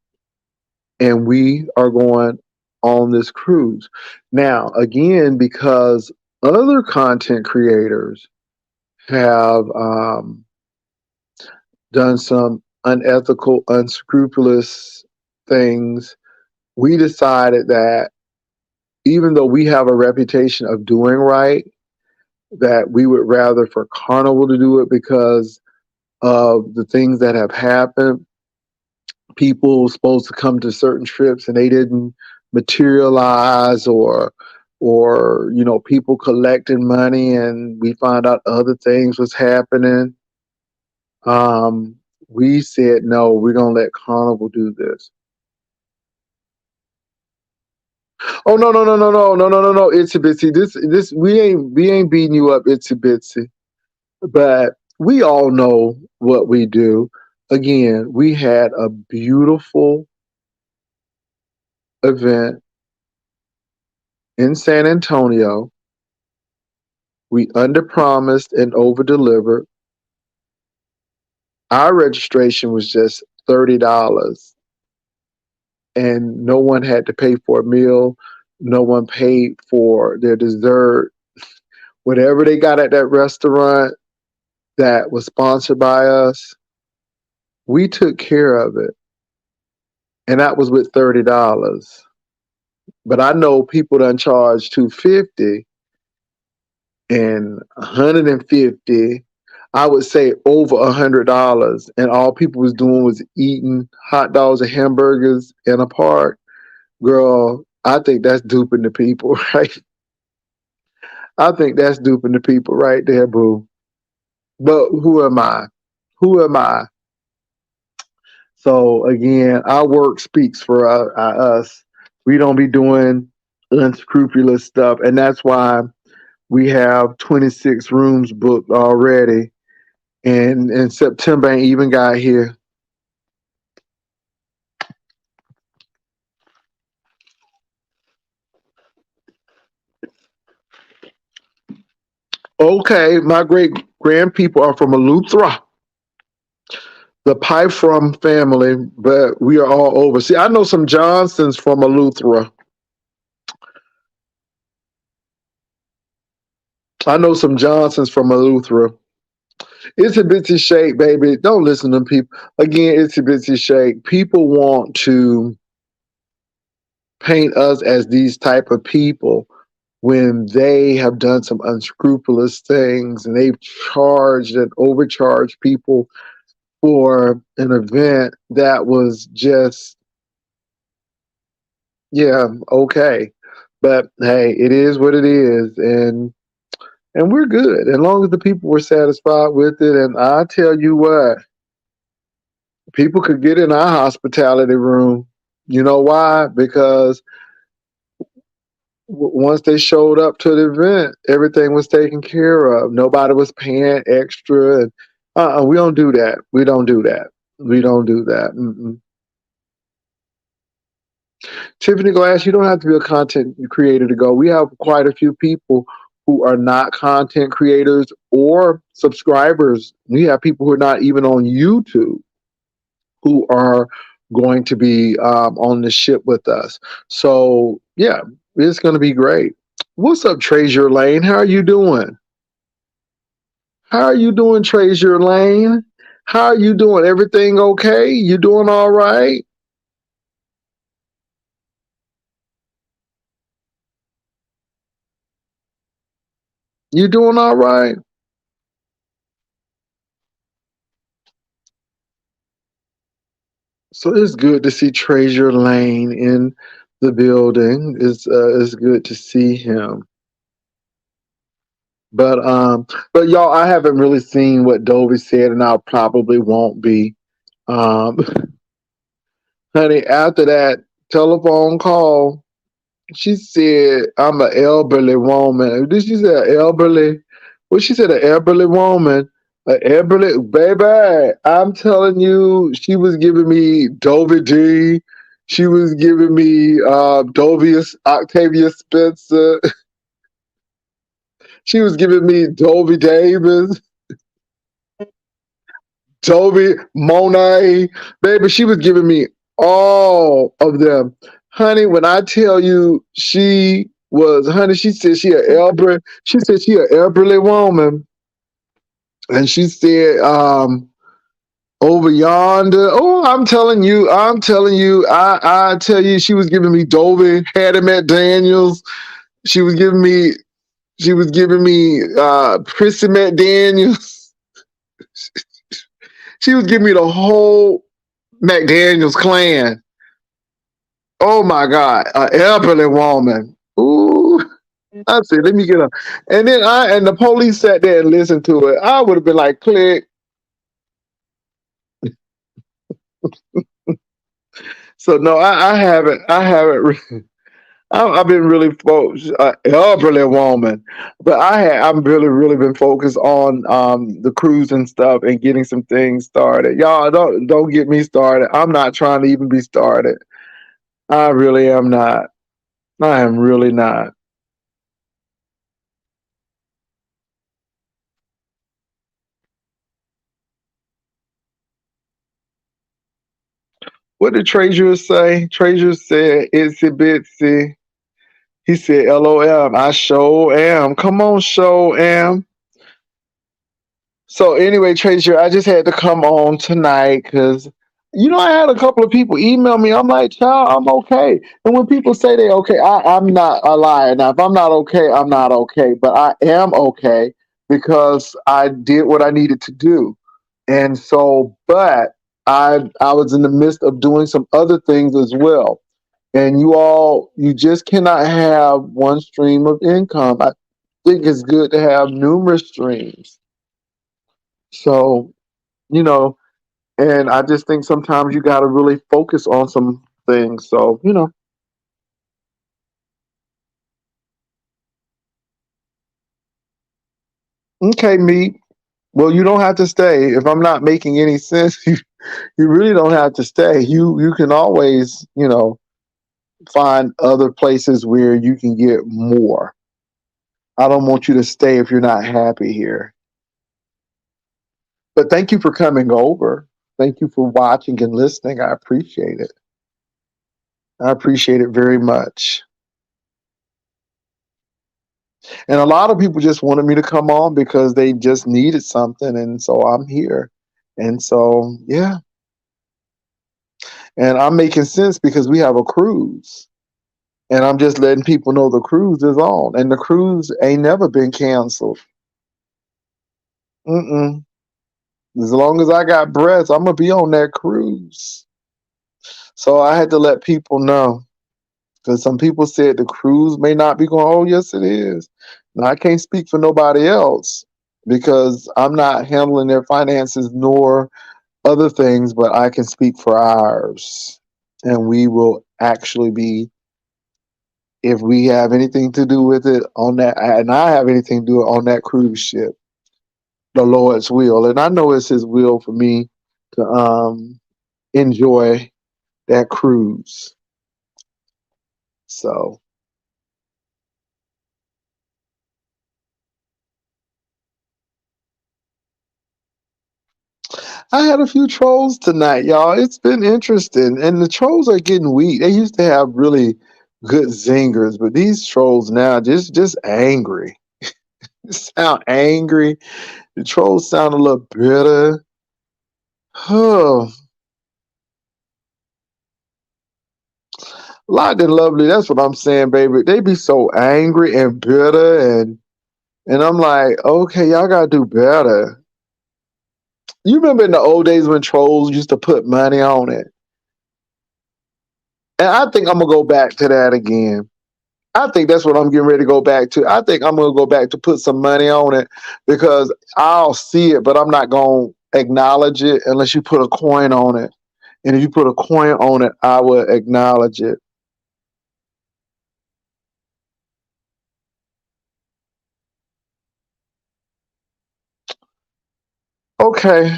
and we are going on this cruise. Now, again, because other content creators have done some unethical, unscrupulous things, we decided that even though we have a reputation of doing right, that we would rather for Carnival to do it because of the things that have happened. People were supposed to come to certain trips and they didn't materialize, or you know, people collecting money and we found out other things was happening. Um, we said no, we're gonna let Carnival do this. Oh no, Itsy Bitsy. This we ain't beating you up, Itsy Bitsy. But we all know what we do. Again, we had a beautiful event in San Antonio. We underpromised and over delivered. Our registration was just $30, and no one had to pay for a meal. No one paid for their dessert. Whatever they got at that restaurant that was sponsored by us, we took care of it, and that was with $30. But I know people done charge 250 and 150. I would say over $100, and all people was doing was eating hot dogs and hamburgers in a park. Girl, I think that's duping the people, right? I think that's duping the people right there, boo. But who am I? Who am I? So again, our work speaks for us. We don't be doing unscrupulous stuff, and that's why we have 26 rooms booked already, and September ain't even got here. Okay, my great grandpeople are from Eleuthera, the Pyfrom family, but we are all over. See, I know some Johnsons from Eleuthera. I know some Johnsons from Eleuthera. It's a bitsy shake, baby. Don't listen to people. Again, it's a bitsy shake. People want to paint us as these type of people when they have done some unscrupulous things and they've charged and overcharged people for an event that was just, yeah, okay. But hey, it is what it is, and we're good as long as the people were satisfied with it. And I tell you what, people could get in our hospitality room. You know why? Because once they showed up to the event, everything was taken care of. Nobody was paying extra. And we don't do that. We don't do that. We don't do that. Mm-mm. Tiffany Glass, you don't have to be a content creator to go. We have quite a few people who are not content creators or subscribers. We have people who are not even on YouTube who are going to be on the ship with us. So yeah, it's going to be great. What's up, Treasure Lane? How are you doing? How are you doing, Treasure Lane? How are you doing? Everything okay? You doing all right? You doing all right? So it's good to see Treasure Lane in the building. It's good to see him. But y'all, I haven't really seen what Dovey said, and I probably won't be. Um, honey, after that telephone call, she said, "I'm an elderly woman." Did she say elderly? Well, she said an elderly woman. An elderly baby. I'm telling you, she was giving me Dovey D. She was giving me Dovius Octavia Spencer. She was giving me Dovey Davis. Toby, Monet, baby, she was giving me all of them. Honey, when I tell you honey, she said she said she an elderly woman. And she said, over yonder, oh, I'm telling you, I tell you, she was giving me Dovey, Hattie McDaniels. She was giving me, Prissy McDaniels. She was giving me the whole McDaniels clan. Oh my God, an elderly woman. Ooh, I said, let me get her. And then and the police sat there and listened to it. I would have been like, click. So no, I haven't. I haven't. I've been really focused, elderly woman, but I'm really been focused on the cruise and stuff and getting some things started. Y'all don't get me started. I'm not trying to even be started. I really am not. I am really not. What did Treasure say? Treasure said, "Itsy bitsy." He said, "LOL." I show am. Come on, show am. So anyway, Treasure, I just had to come on tonight because I had a couple of people email me. I'm like, child, I'm okay. And when people say they okay, I'm not a liar. Now, if I'm not okay, I'm not okay. But I am okay because I did what I needed to do. And so, but I was in the midst of doing some other things as well. And you just cannot have one stream of income. I think it's good to have numerous streams. So, you know, and I just think sometimes you got to really focus on some things. So, okay, me. Well, you don't have to stay. If I'm not making any sense, you really don't have to stay. You can always, find other places where you can get more. I don't want you to stay if you're not happy here. But thank you for coming over. Thank you for watching and listening. I appreciate it. I appreciate it very much. And a lot of people just wanted me to come on because they just needed something. And so I'm here. And so, yeah. And I'm making sense because we have a cruise. And I'm just letting people know the cruise is on. And the cruise ain't never been canceled. Mm-mm. As long as I got breath, I'm going to be on that cruise. So I had to let people know. Because some people said the cruise may not be going. Oh, yes, it is. Now, I can't speak for nobody else because I'm not handling their finances nor other things, but I can speak for ours. And we will actually be, if we have anything to do with it on that, and I have anything to do on that cruise ship, the Lord's will. And I know it's His will for me to enjoy that cruise. So I had a few trolls tonight, y'all. It's been interesting, and the trolls are getting weak. They used to have really good zingers, but these trolls now just angry. Sound angry. The trolls sound a little bitter. Oh, Locked and Lovely. That's what I'm saying, baby. They be so angry and bitter, and I'm like, okay, y'all gotta do better. You remember in the old days when trolls used to put money on it, and I think I'm gonna go back to that again. I think that's what I'm getting ready to go back to. I think I'm going to go back to put some money on it because I'll see it, but I'm not going to acknowledge it unless you put a coin on it. And if you put a coin on it, I will acknowledge it. Okay.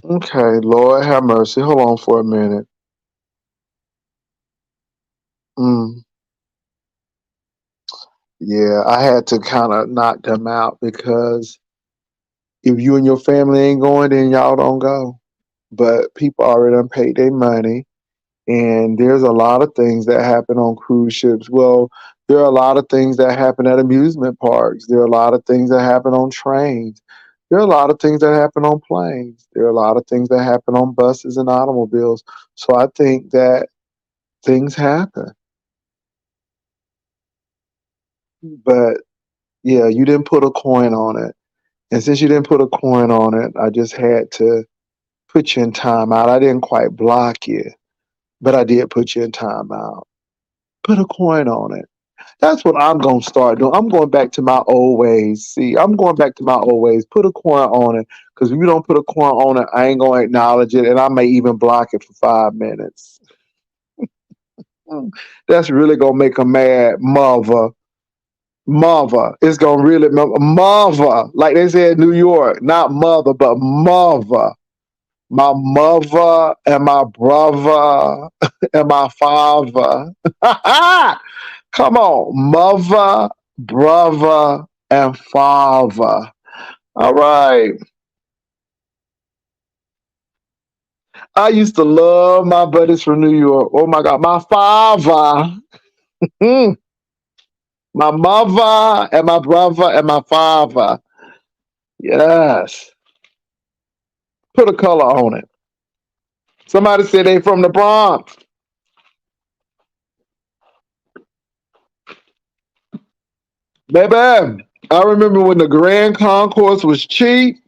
Okay. Lord have mercy. Hold on for a minute. Mm, yeah, I had to kind of knock them out because if you and your family ain't going, then y'all don't go. But people already done paid their money. And there's a lot of things that happen on cruise ships. Well, there are a lot of things that happen at amusement parks. There are a lot of things that happen on trains. There are a lot of things that happen on planes. There are a lot of things that happen on buses and automobiles. So I think that things happen. But yeah, you didn't put a coin on it. And since you didn't put a coin on it, I just had to put you in timeout. I didn't quite block you, but I did put you in timeout. Put a coin on it. That's what I'm gonna start doing. I'm going back to my old ways. See, I'm going back to my old ways. Put a coin on it, because if you don't put a coin on it, I ain't gonna acknowledge it, and I may even block it for 5 minutes. Mm. That's really gonna make them mad, mother. Mother. It's gonna really mother, like they said in New York, not mother, but mother. My mother and my brother and my father. Come on, mother, brother, and father. All right. I used to love my buddies from New York. Oh my God, my father, mm, my mother, and my brother, and my father. Yes, put a color on it. Somebody said they from the Bronx. Baby, I remember when the Grand Concourse was cheap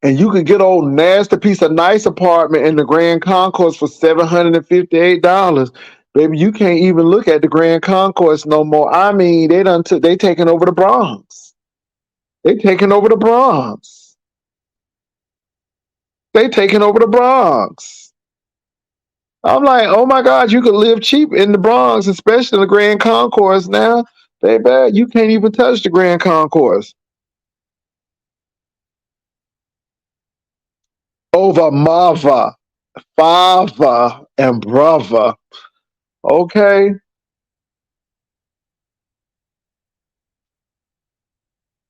and you could get old nasty piece of nice apartment in the Grand Concourse for $758. Baby, you can't even look at the Grand Concourse no more. I mean, they taking over the Bronx. They taking over the Bronx. They taking over the Bronx. I'm like, oh my God, you could live cheap in the Bronx, especially in the Grand Concourse now. Baby, you can't even touch the Grand Concourse. Over mother, father, and brother. Okay.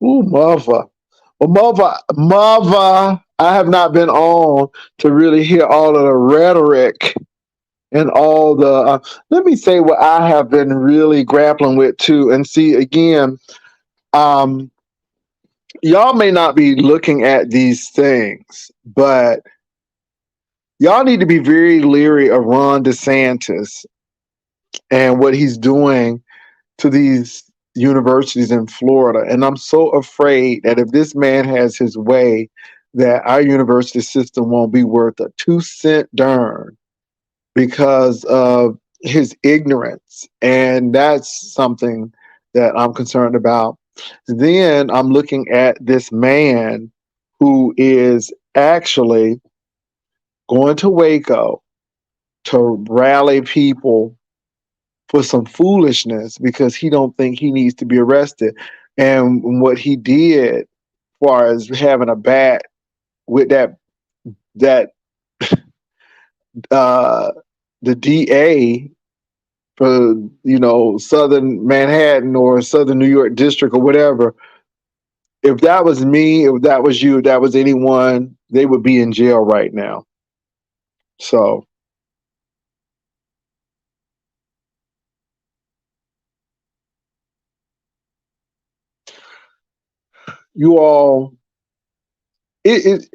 Ooh, mother. Well, mother, I have not been on to really hear all of the rhetoric and all the. Let me say what I have been really grappling with too, and see again. Um, y'all may not be looking at these things, but y'all need to be very leery of Ron DeSantis and what he's doing to these universities in Florida. And I'm so afraid that if this man has his way, that our university system won't be worth a 2 cent darn because of his ignorance. And that's something that I'm concerned about. Then I'm looking at this man who is actually going to Waco to rally people for some foolishness because he don't think he needs to be arrested. And what he did, as far as having a bat with that uh, the DA for Southern Manhattan or Southern New York District or whatever. If that was me, if that was you, if that was anyone, they would be in jail right now. So you all, it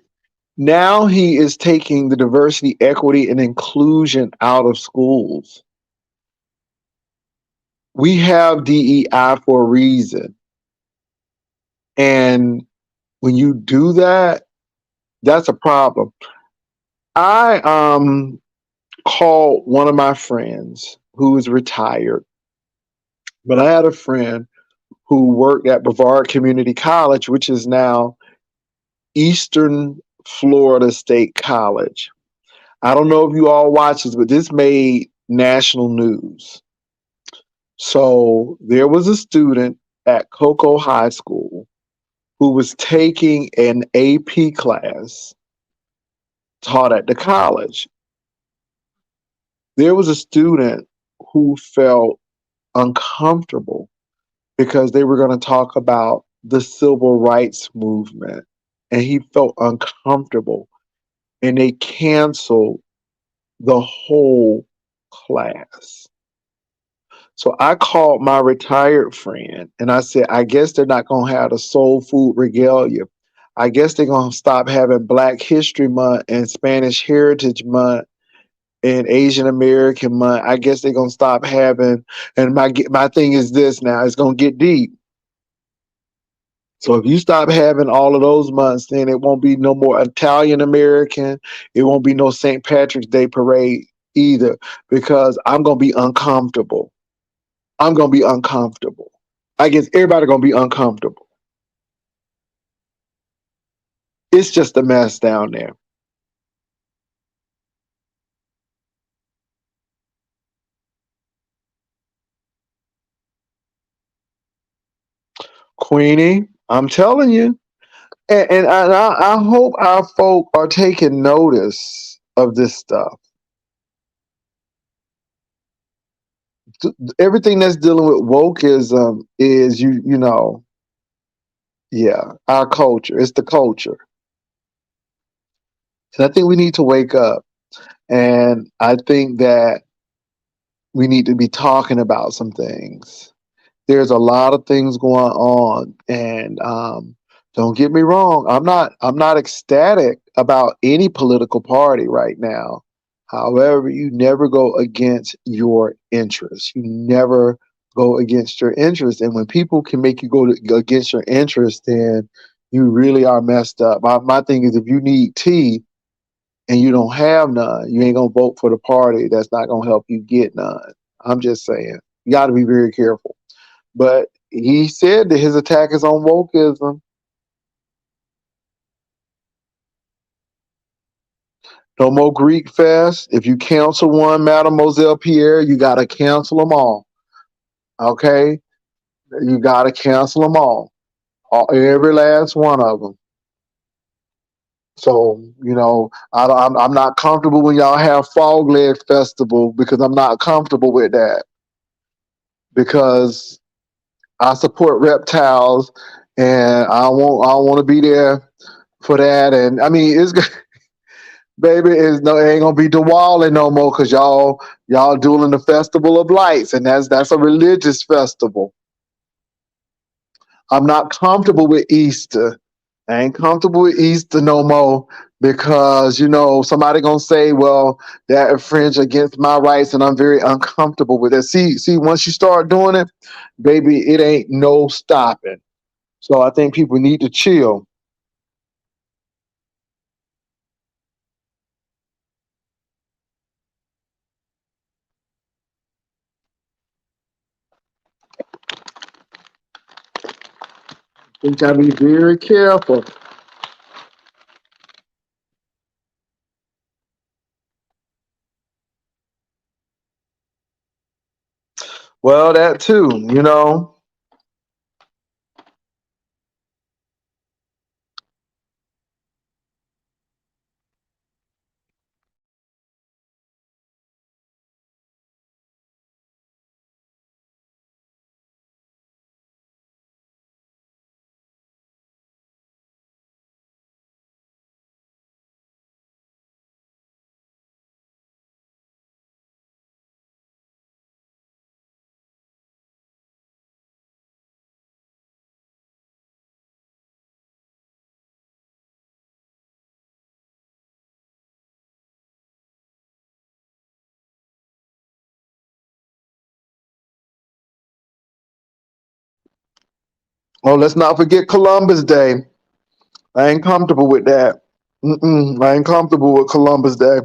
now he is taking the diversity, equity, and inclusion out of schools. We have DEI for a reason. And when you do that, that's a problem. I called one of my friends who is retired, but I had a friend who worked at Brevard Community College, which is now Eastern Florida State College. I don't know if you all watch this, but this made national news. So there was a student at Cocoa High School who was taking an AP class taught at the college. There was a student who felt uncomfortable because they were going to talk about the civil rights movement, and he felt uncomfortable, and they canceled the whole class. So I called my retired friend and I said, I guess they're not going to have the soul food regalia. I guess they're going to stop having Black History Month and Spanish Heritage Month and Asian American Month. I guess they're going to stop having, and my thing is this now, it's going to get deep. So if you stop having all of those months, then it won't be no more Italian American. It won't be no St. Patrick's Day parade either, because I'm going to be uncomfortable. I'm going to be uncomfortable. I guess everybody going to be uncomfortable. It's just a mess down there. Queenie, I'm telling you. And I hope our folk are taking notice of this stuff. Everything that's dealing with wokeism is yeah, our culture. It's the culture. So I think we need to wake up. And I think that we need to be talking about some things. There's a lot of things going on, and don't get me wrong, I'm not ecstatic about any political party right now. However, you never go against your interests. You never go against your interests, and when people can make you go against your interests, then you really are messed up. My thing is, if you need tea and you don't have none, you ain't gonna vote for the party that's not gonna help you get none. I'm just saying, you got to be very careful. But he said that his attack is on wokeism. No more Greek fest. If you cancel one, Mademoiselle Pierre, you got to cancel them all. Okay? You got to cancel them all, every last one of them. So, I'm not comfortable when y'all have Fog Leg Festival because I'm not comfortable with that because I support reptiles and I want to be there for that. And I mean, it's baby, it ain't gonna be Diwali no more because y'all doing the Festival of Lights, and that's a religious festival. I'm not comfortable with Easter. I ain't comfortable with Easter no more because somebody gonna say, well, that infringe against my rights, and I'm very uncomfortable with it. See, once you start doing it, baby, it ain't no stopping. So I think people need to chill. You gotta be very careful. Well, that too. Oh, let's not forget Columbus Day. I ain't comfortable with that. I ain't comfortable with Columbus Day.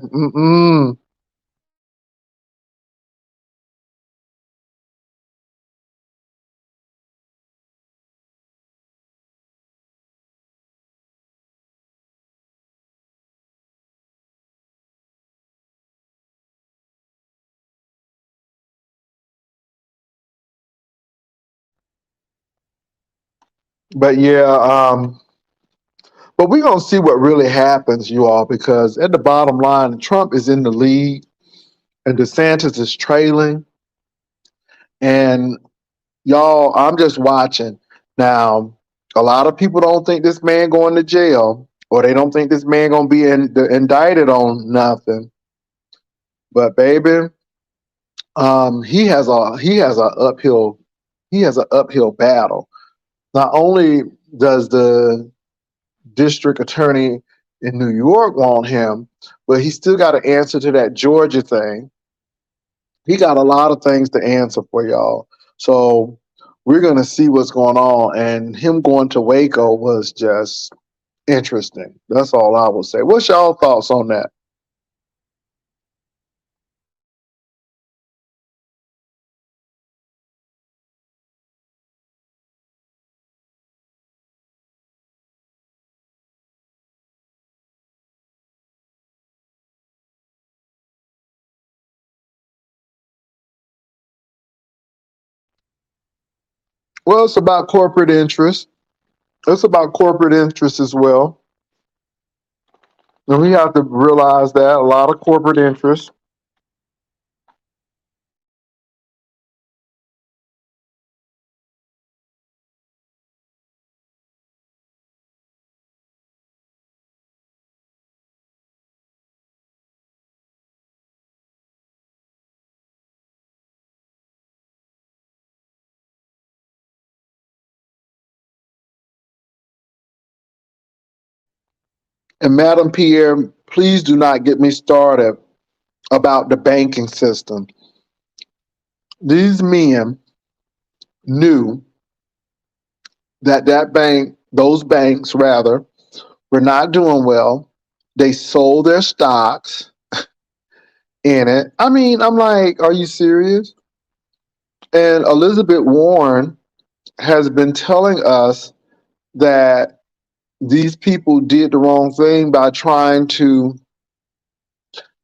But yeah, but we're gonna see what really happens, you all, because at the bottom line, Trump is in the lead and DeSantis is trailing. And y'all, I'm just watching. Now, a lot of people don't think this man going to jail, or they don't think this man gonna be indicted on nothing. But baby, he has an uphill battle. Not only does the district attorney in New York want him, but he still got to answer to that Georgia thing. He got a lot of things to answer for y'all. So we're gonna see what's going on. And him going to Waco was just interesting. That's all I will say. What's y'all thoughts on that? Well, it's about corporate interest. It's about corporate interest as well. And we have to realize that a lot of corporate interest. And Madam Pierre, please do not get me started about the banking system. These men knew that those banks rather, were not doing well. They sold their stocks in it. I mean, I'm like, are you serious? And Elizabeth Warren has been telling us that these people did the wrong thing by trying to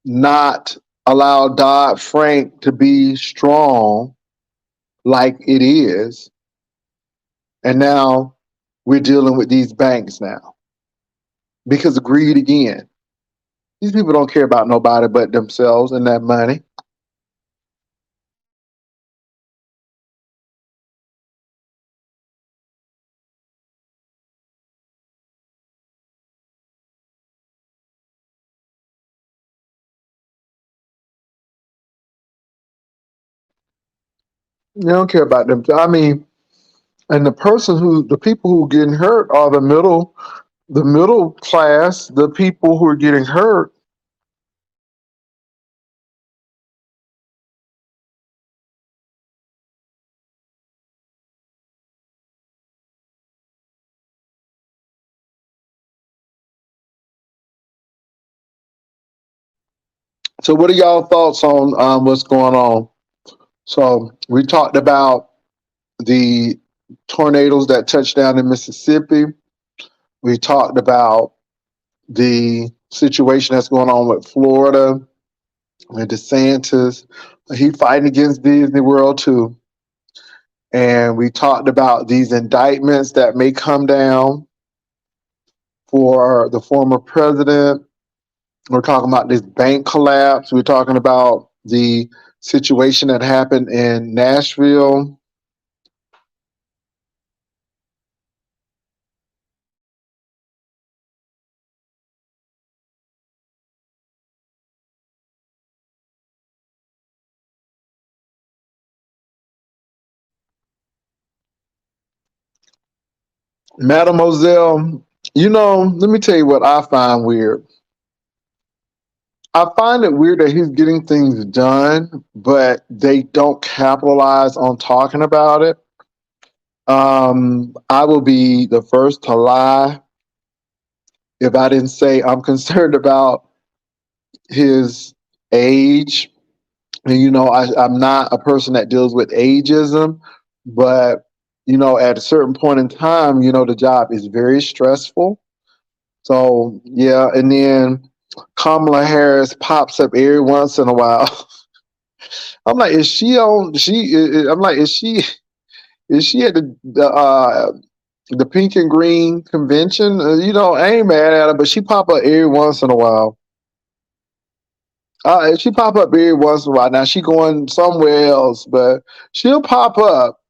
not allow Dodd-Frank to be strong like it is. And now we're dealing with these banks now because of greed again. These people don't care about nobody but themselves and that money. They don't care about them. I mean, and the people who are getting hurt are the middle class, the people who are getting hurt. So, what are y'all thoughts on what's going on? So, we talked about the tornadoes that touched down in Mississippi. We talked about the situation that's going on with Florida and DeSantis. He fighting against Disney World too. And we talked about these indictments that may come down for the former president. We're talking about this bank collapse. We're talking about the situation that happened in Nashville. Mademoiselle, let me tell you what I find weird. I find it weird that he's getting things done, but they don't capitalize on talking about it. I will be the first to lie if I didn't say I'm concerned about his age. And, I'm not a person that deals with ageism, but, at a certain point in time, the job is very stressful. So, yeah. And then Kamala Harris pops up every once in a while. I'm like, is she on? I'm like, is she at the pink and green convention? I ain't mad at her, but she pop up every once in a while. She pop up every once in a while. Now she going somewhere else, but she'll pop up.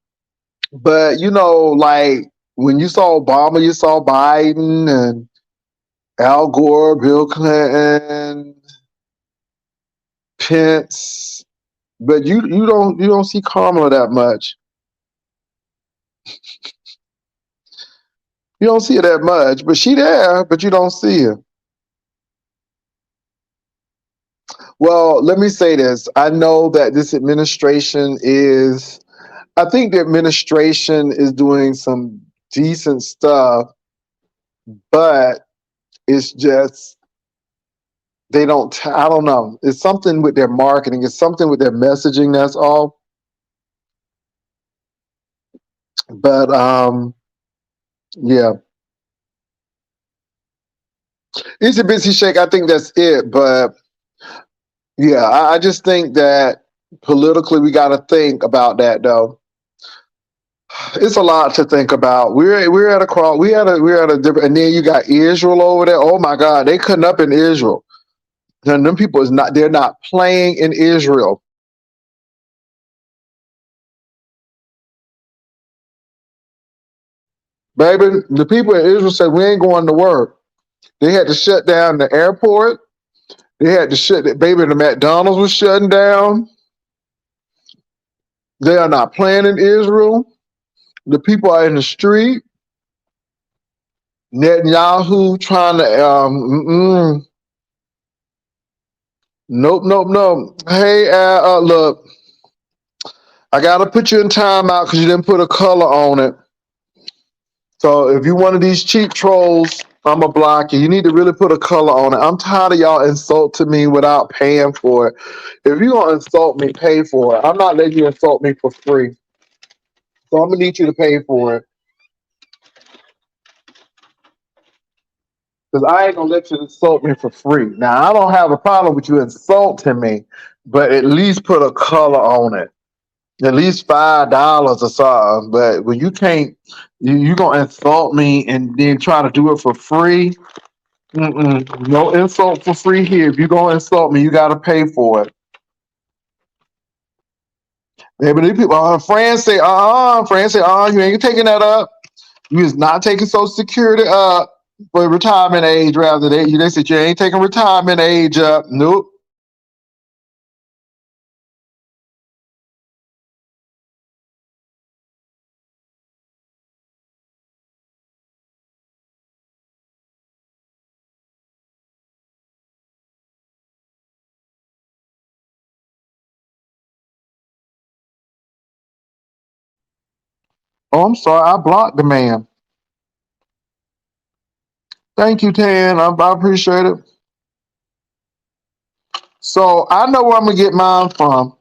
But like when you saw Obama, you saw Biden and Al Gore, Bill Clinton, Pence, but you don't see Kamala that much. You don't see her that much, but she there, but you don't see her. Well, let me say this. I know that this administration is, I think the administration is doing some decent stuff, but it's just, they don't, I don't know. It's something with their marketing, it's something with their messaging, that's all. But yeah, it's a busy shake. I think that's it. But yeah, I just think that politically we got to think about that though. It's a lot to think about. We're at a cross. We're at a different. And then you got Israel over there. Oh my God, they cutting up in Israel. And them people is not. They're not playing in Israel, baby. The people in Israel said we ain't going to work. They had to shut down the airport. They had to shut. Baby, the McDonald's was shutting down. They are not playing in Israel. The people are in the street. Netanyahu trying to nope, nope, nope. Hey, look, I gotta put you in timeout because you didn't put a color on it. So if you one of these cheap trolls, I'ma block you. You need to really put a color on it. I'm tired of y'all insulting me without paying for it. If you gonna insult me, pay for it. I'm not letting you insult me for free. So I'm gonna need you to pay for it. Because I ain't gonna let you insult me for free. Now I don't have a problem with you insulting me, but at least put a color on it. At least $5 or something. But when you can't, you gonna insult me and then try to do it for free. Mm-mm. No insult for free here. If you gonna insult me, you gotta pay for it. Yeah, but these people, friends say, you ain't taking that up. You is not taking Social Security up for retirement age. Rather, they said you ain't taking retirement age up. Nope. Oh, I'm sorry, I blocked the man. Thank you, Tan. I appreciate it. So I know where I'm gonna get mine from.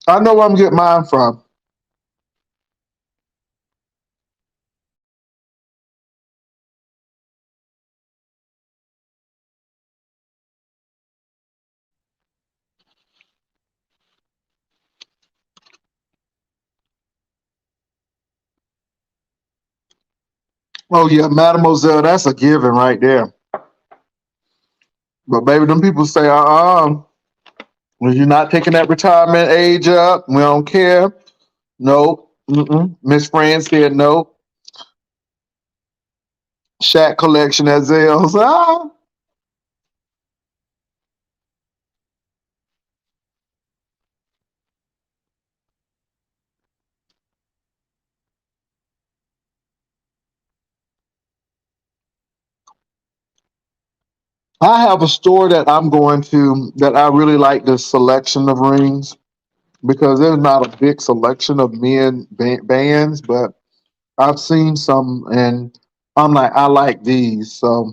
I know where I'm getting mine from. Oh yeah, Mademoiselle, that's a given right there. But baby, them people say, well, you're not taking that retirement age up. We don't care. Nope. Mm-mm. Miss Fran said no. Shaq collection at Zales. I have a store that I'm going to that I really like the selection of rings because there's not a big selection of men bands, but I've seen some and I'm like, I like these. So,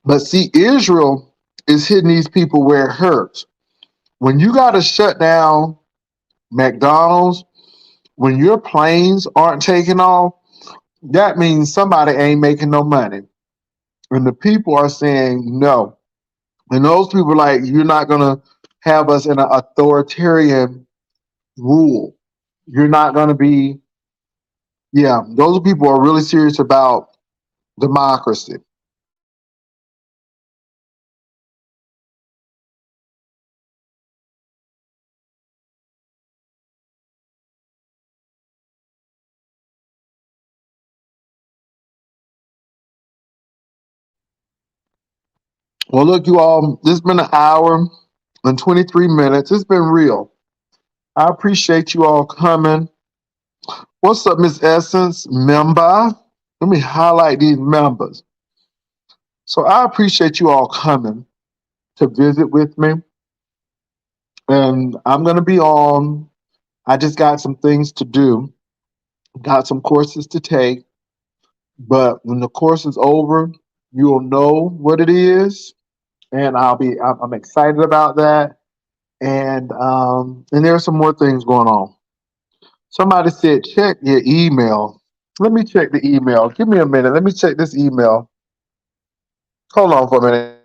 but see, Israel is hitting these people where it hurts. When you got to shut down McDonald's, when your planes aren't taking off, that means somebody ain't making no money. And the people are saying no. And those people are like, you're not going to have us in an authoritarian rule. You're not going to be, yeah, those people are really serious about democracy. Well, look, you all, this has been an hour and 23 minutes. It's been real. I appreciate you all coming. What's up, Miss Essence? Member? Let me highlight these members. So I appreciate you all coming to visit with me. And I'm going to be on. I just got some things to do, got some courses to take. But when the course is over, you'll know what it is. And I'm excited about that. And there's some more things going on. Somebody said, check your email. Let me check the email. Give me a minute. Let me check this email. Hold on for a minute.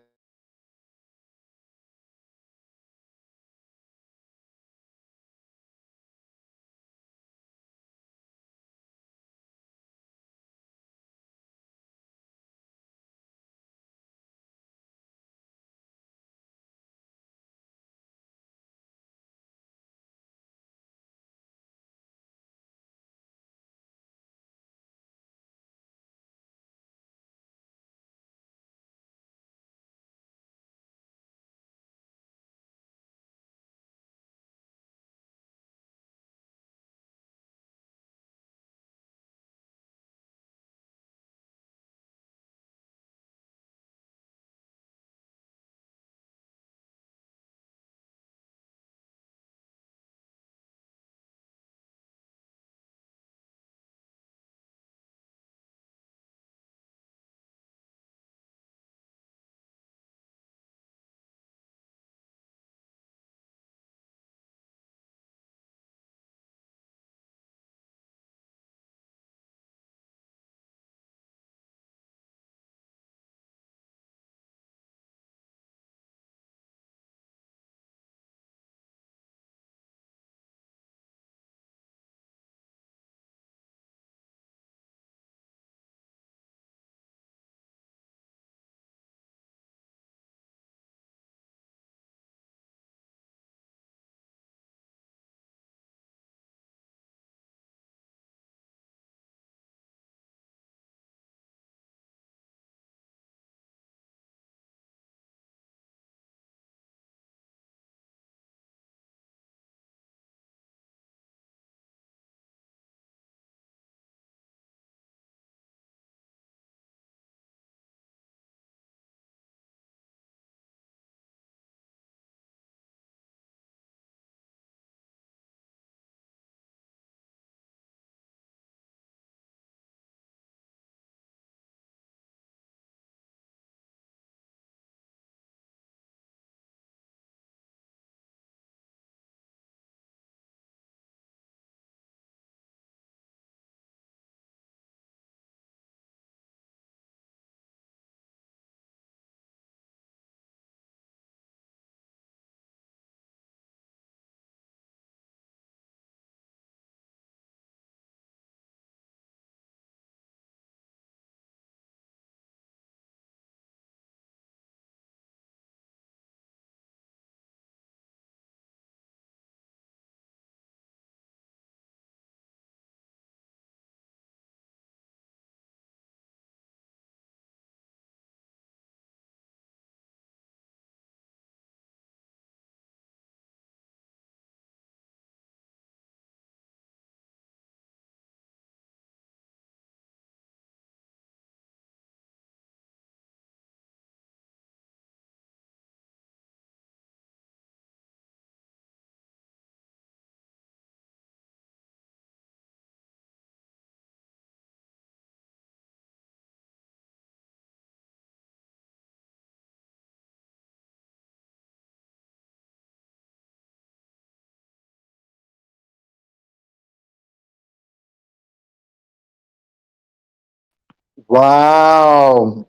Wow.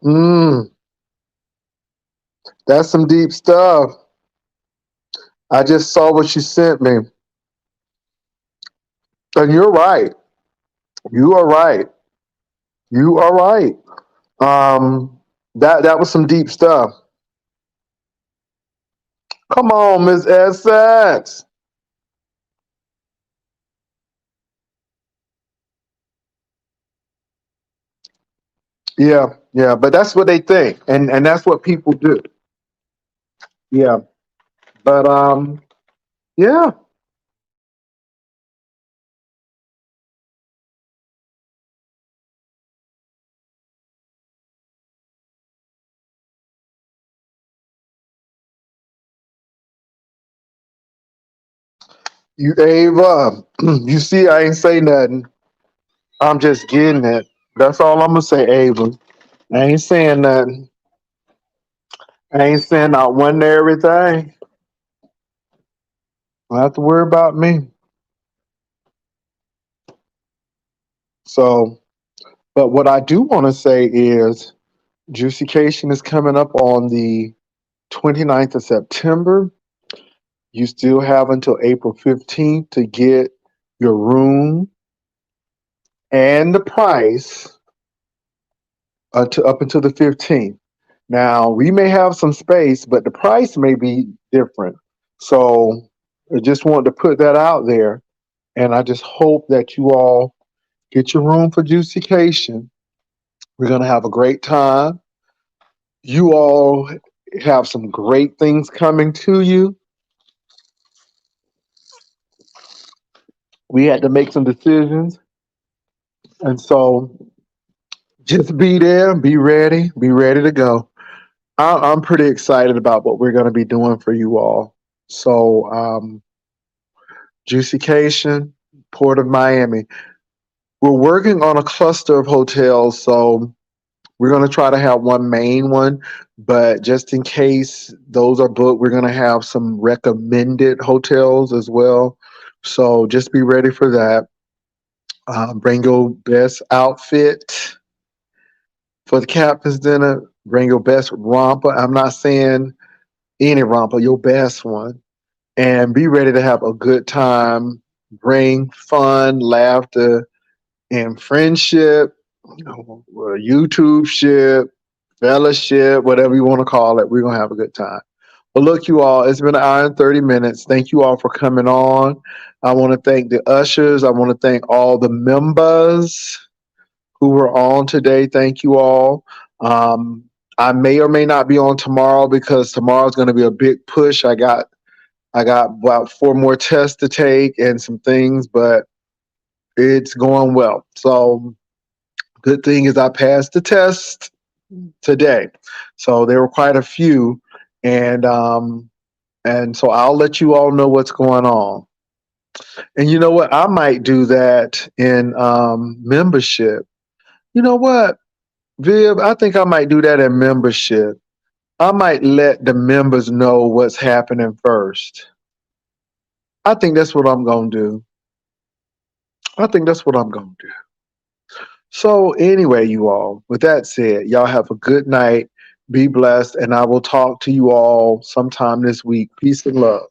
That's some deep stuff. I just saw what you sent me. And you're right. You are right. You are right. That was some deep stuff. Come on, Miss Essex. Yeah, yeah, but that's what they think, and that's what people do. Yeah, but yeah, you Ava, you see, I ain't say nothing. I'm just getting it. That's all I'm gonna say, Ava. I ain't saying nothing. I ain't saying not one to everything. Don't have to worry about me. So, but what I do want to say is, Juicycation is coming up on the 29th of September. You still have until April 15th to get your room and the price up until the 15th. Now, we may have some space, but the price may be different. So I just wanted to put that out there. And I just hope that you all get your room for Juicycation. We're going to have a great time. You all have some great things coming to you. We had to make some decisions. And so just be there, be ready to go. I'm pretty excited about what we're going to be doing for you all. So, Juicycation, Port of Miami. We're working on a cluster of hotels, so we're going to try to have one main one, but just in case those are booked, we're going to have some recommended hotels as well. So just be ready for that. Bring your best outfit for the captain's dinner. Bring your best romper. I'm not saying any romper, your best one. And be ready to have a good time. Bring fun, laughter, and friendship, YouTube ship, fellowship, whatever you want to call it. We're going to have a good time. But look, you all, it's been an hour and 30 minutes. Thank you all for coming on. I want to thank the ushers. I want to thank all the members who were on today. Thank you all. Um, I may or may not be on tomorrow because tomorrow is going to be a big push. I got about 4 more tests to take and some things, but it's going well. So good thing is I passed the test today. So there were quite a few, and so I'll let you all know what's going on. And you know what? I might do that in membership. You know what, Viv? I think I might do that in membership. I might let the members know what's happening first. I think that's what I'm gonna do. I think that's what I'm gonna do. So anyway, you all, with that said, y'all have a good night. Be blessed, and I will talk to you all sometime this week. Peace and love.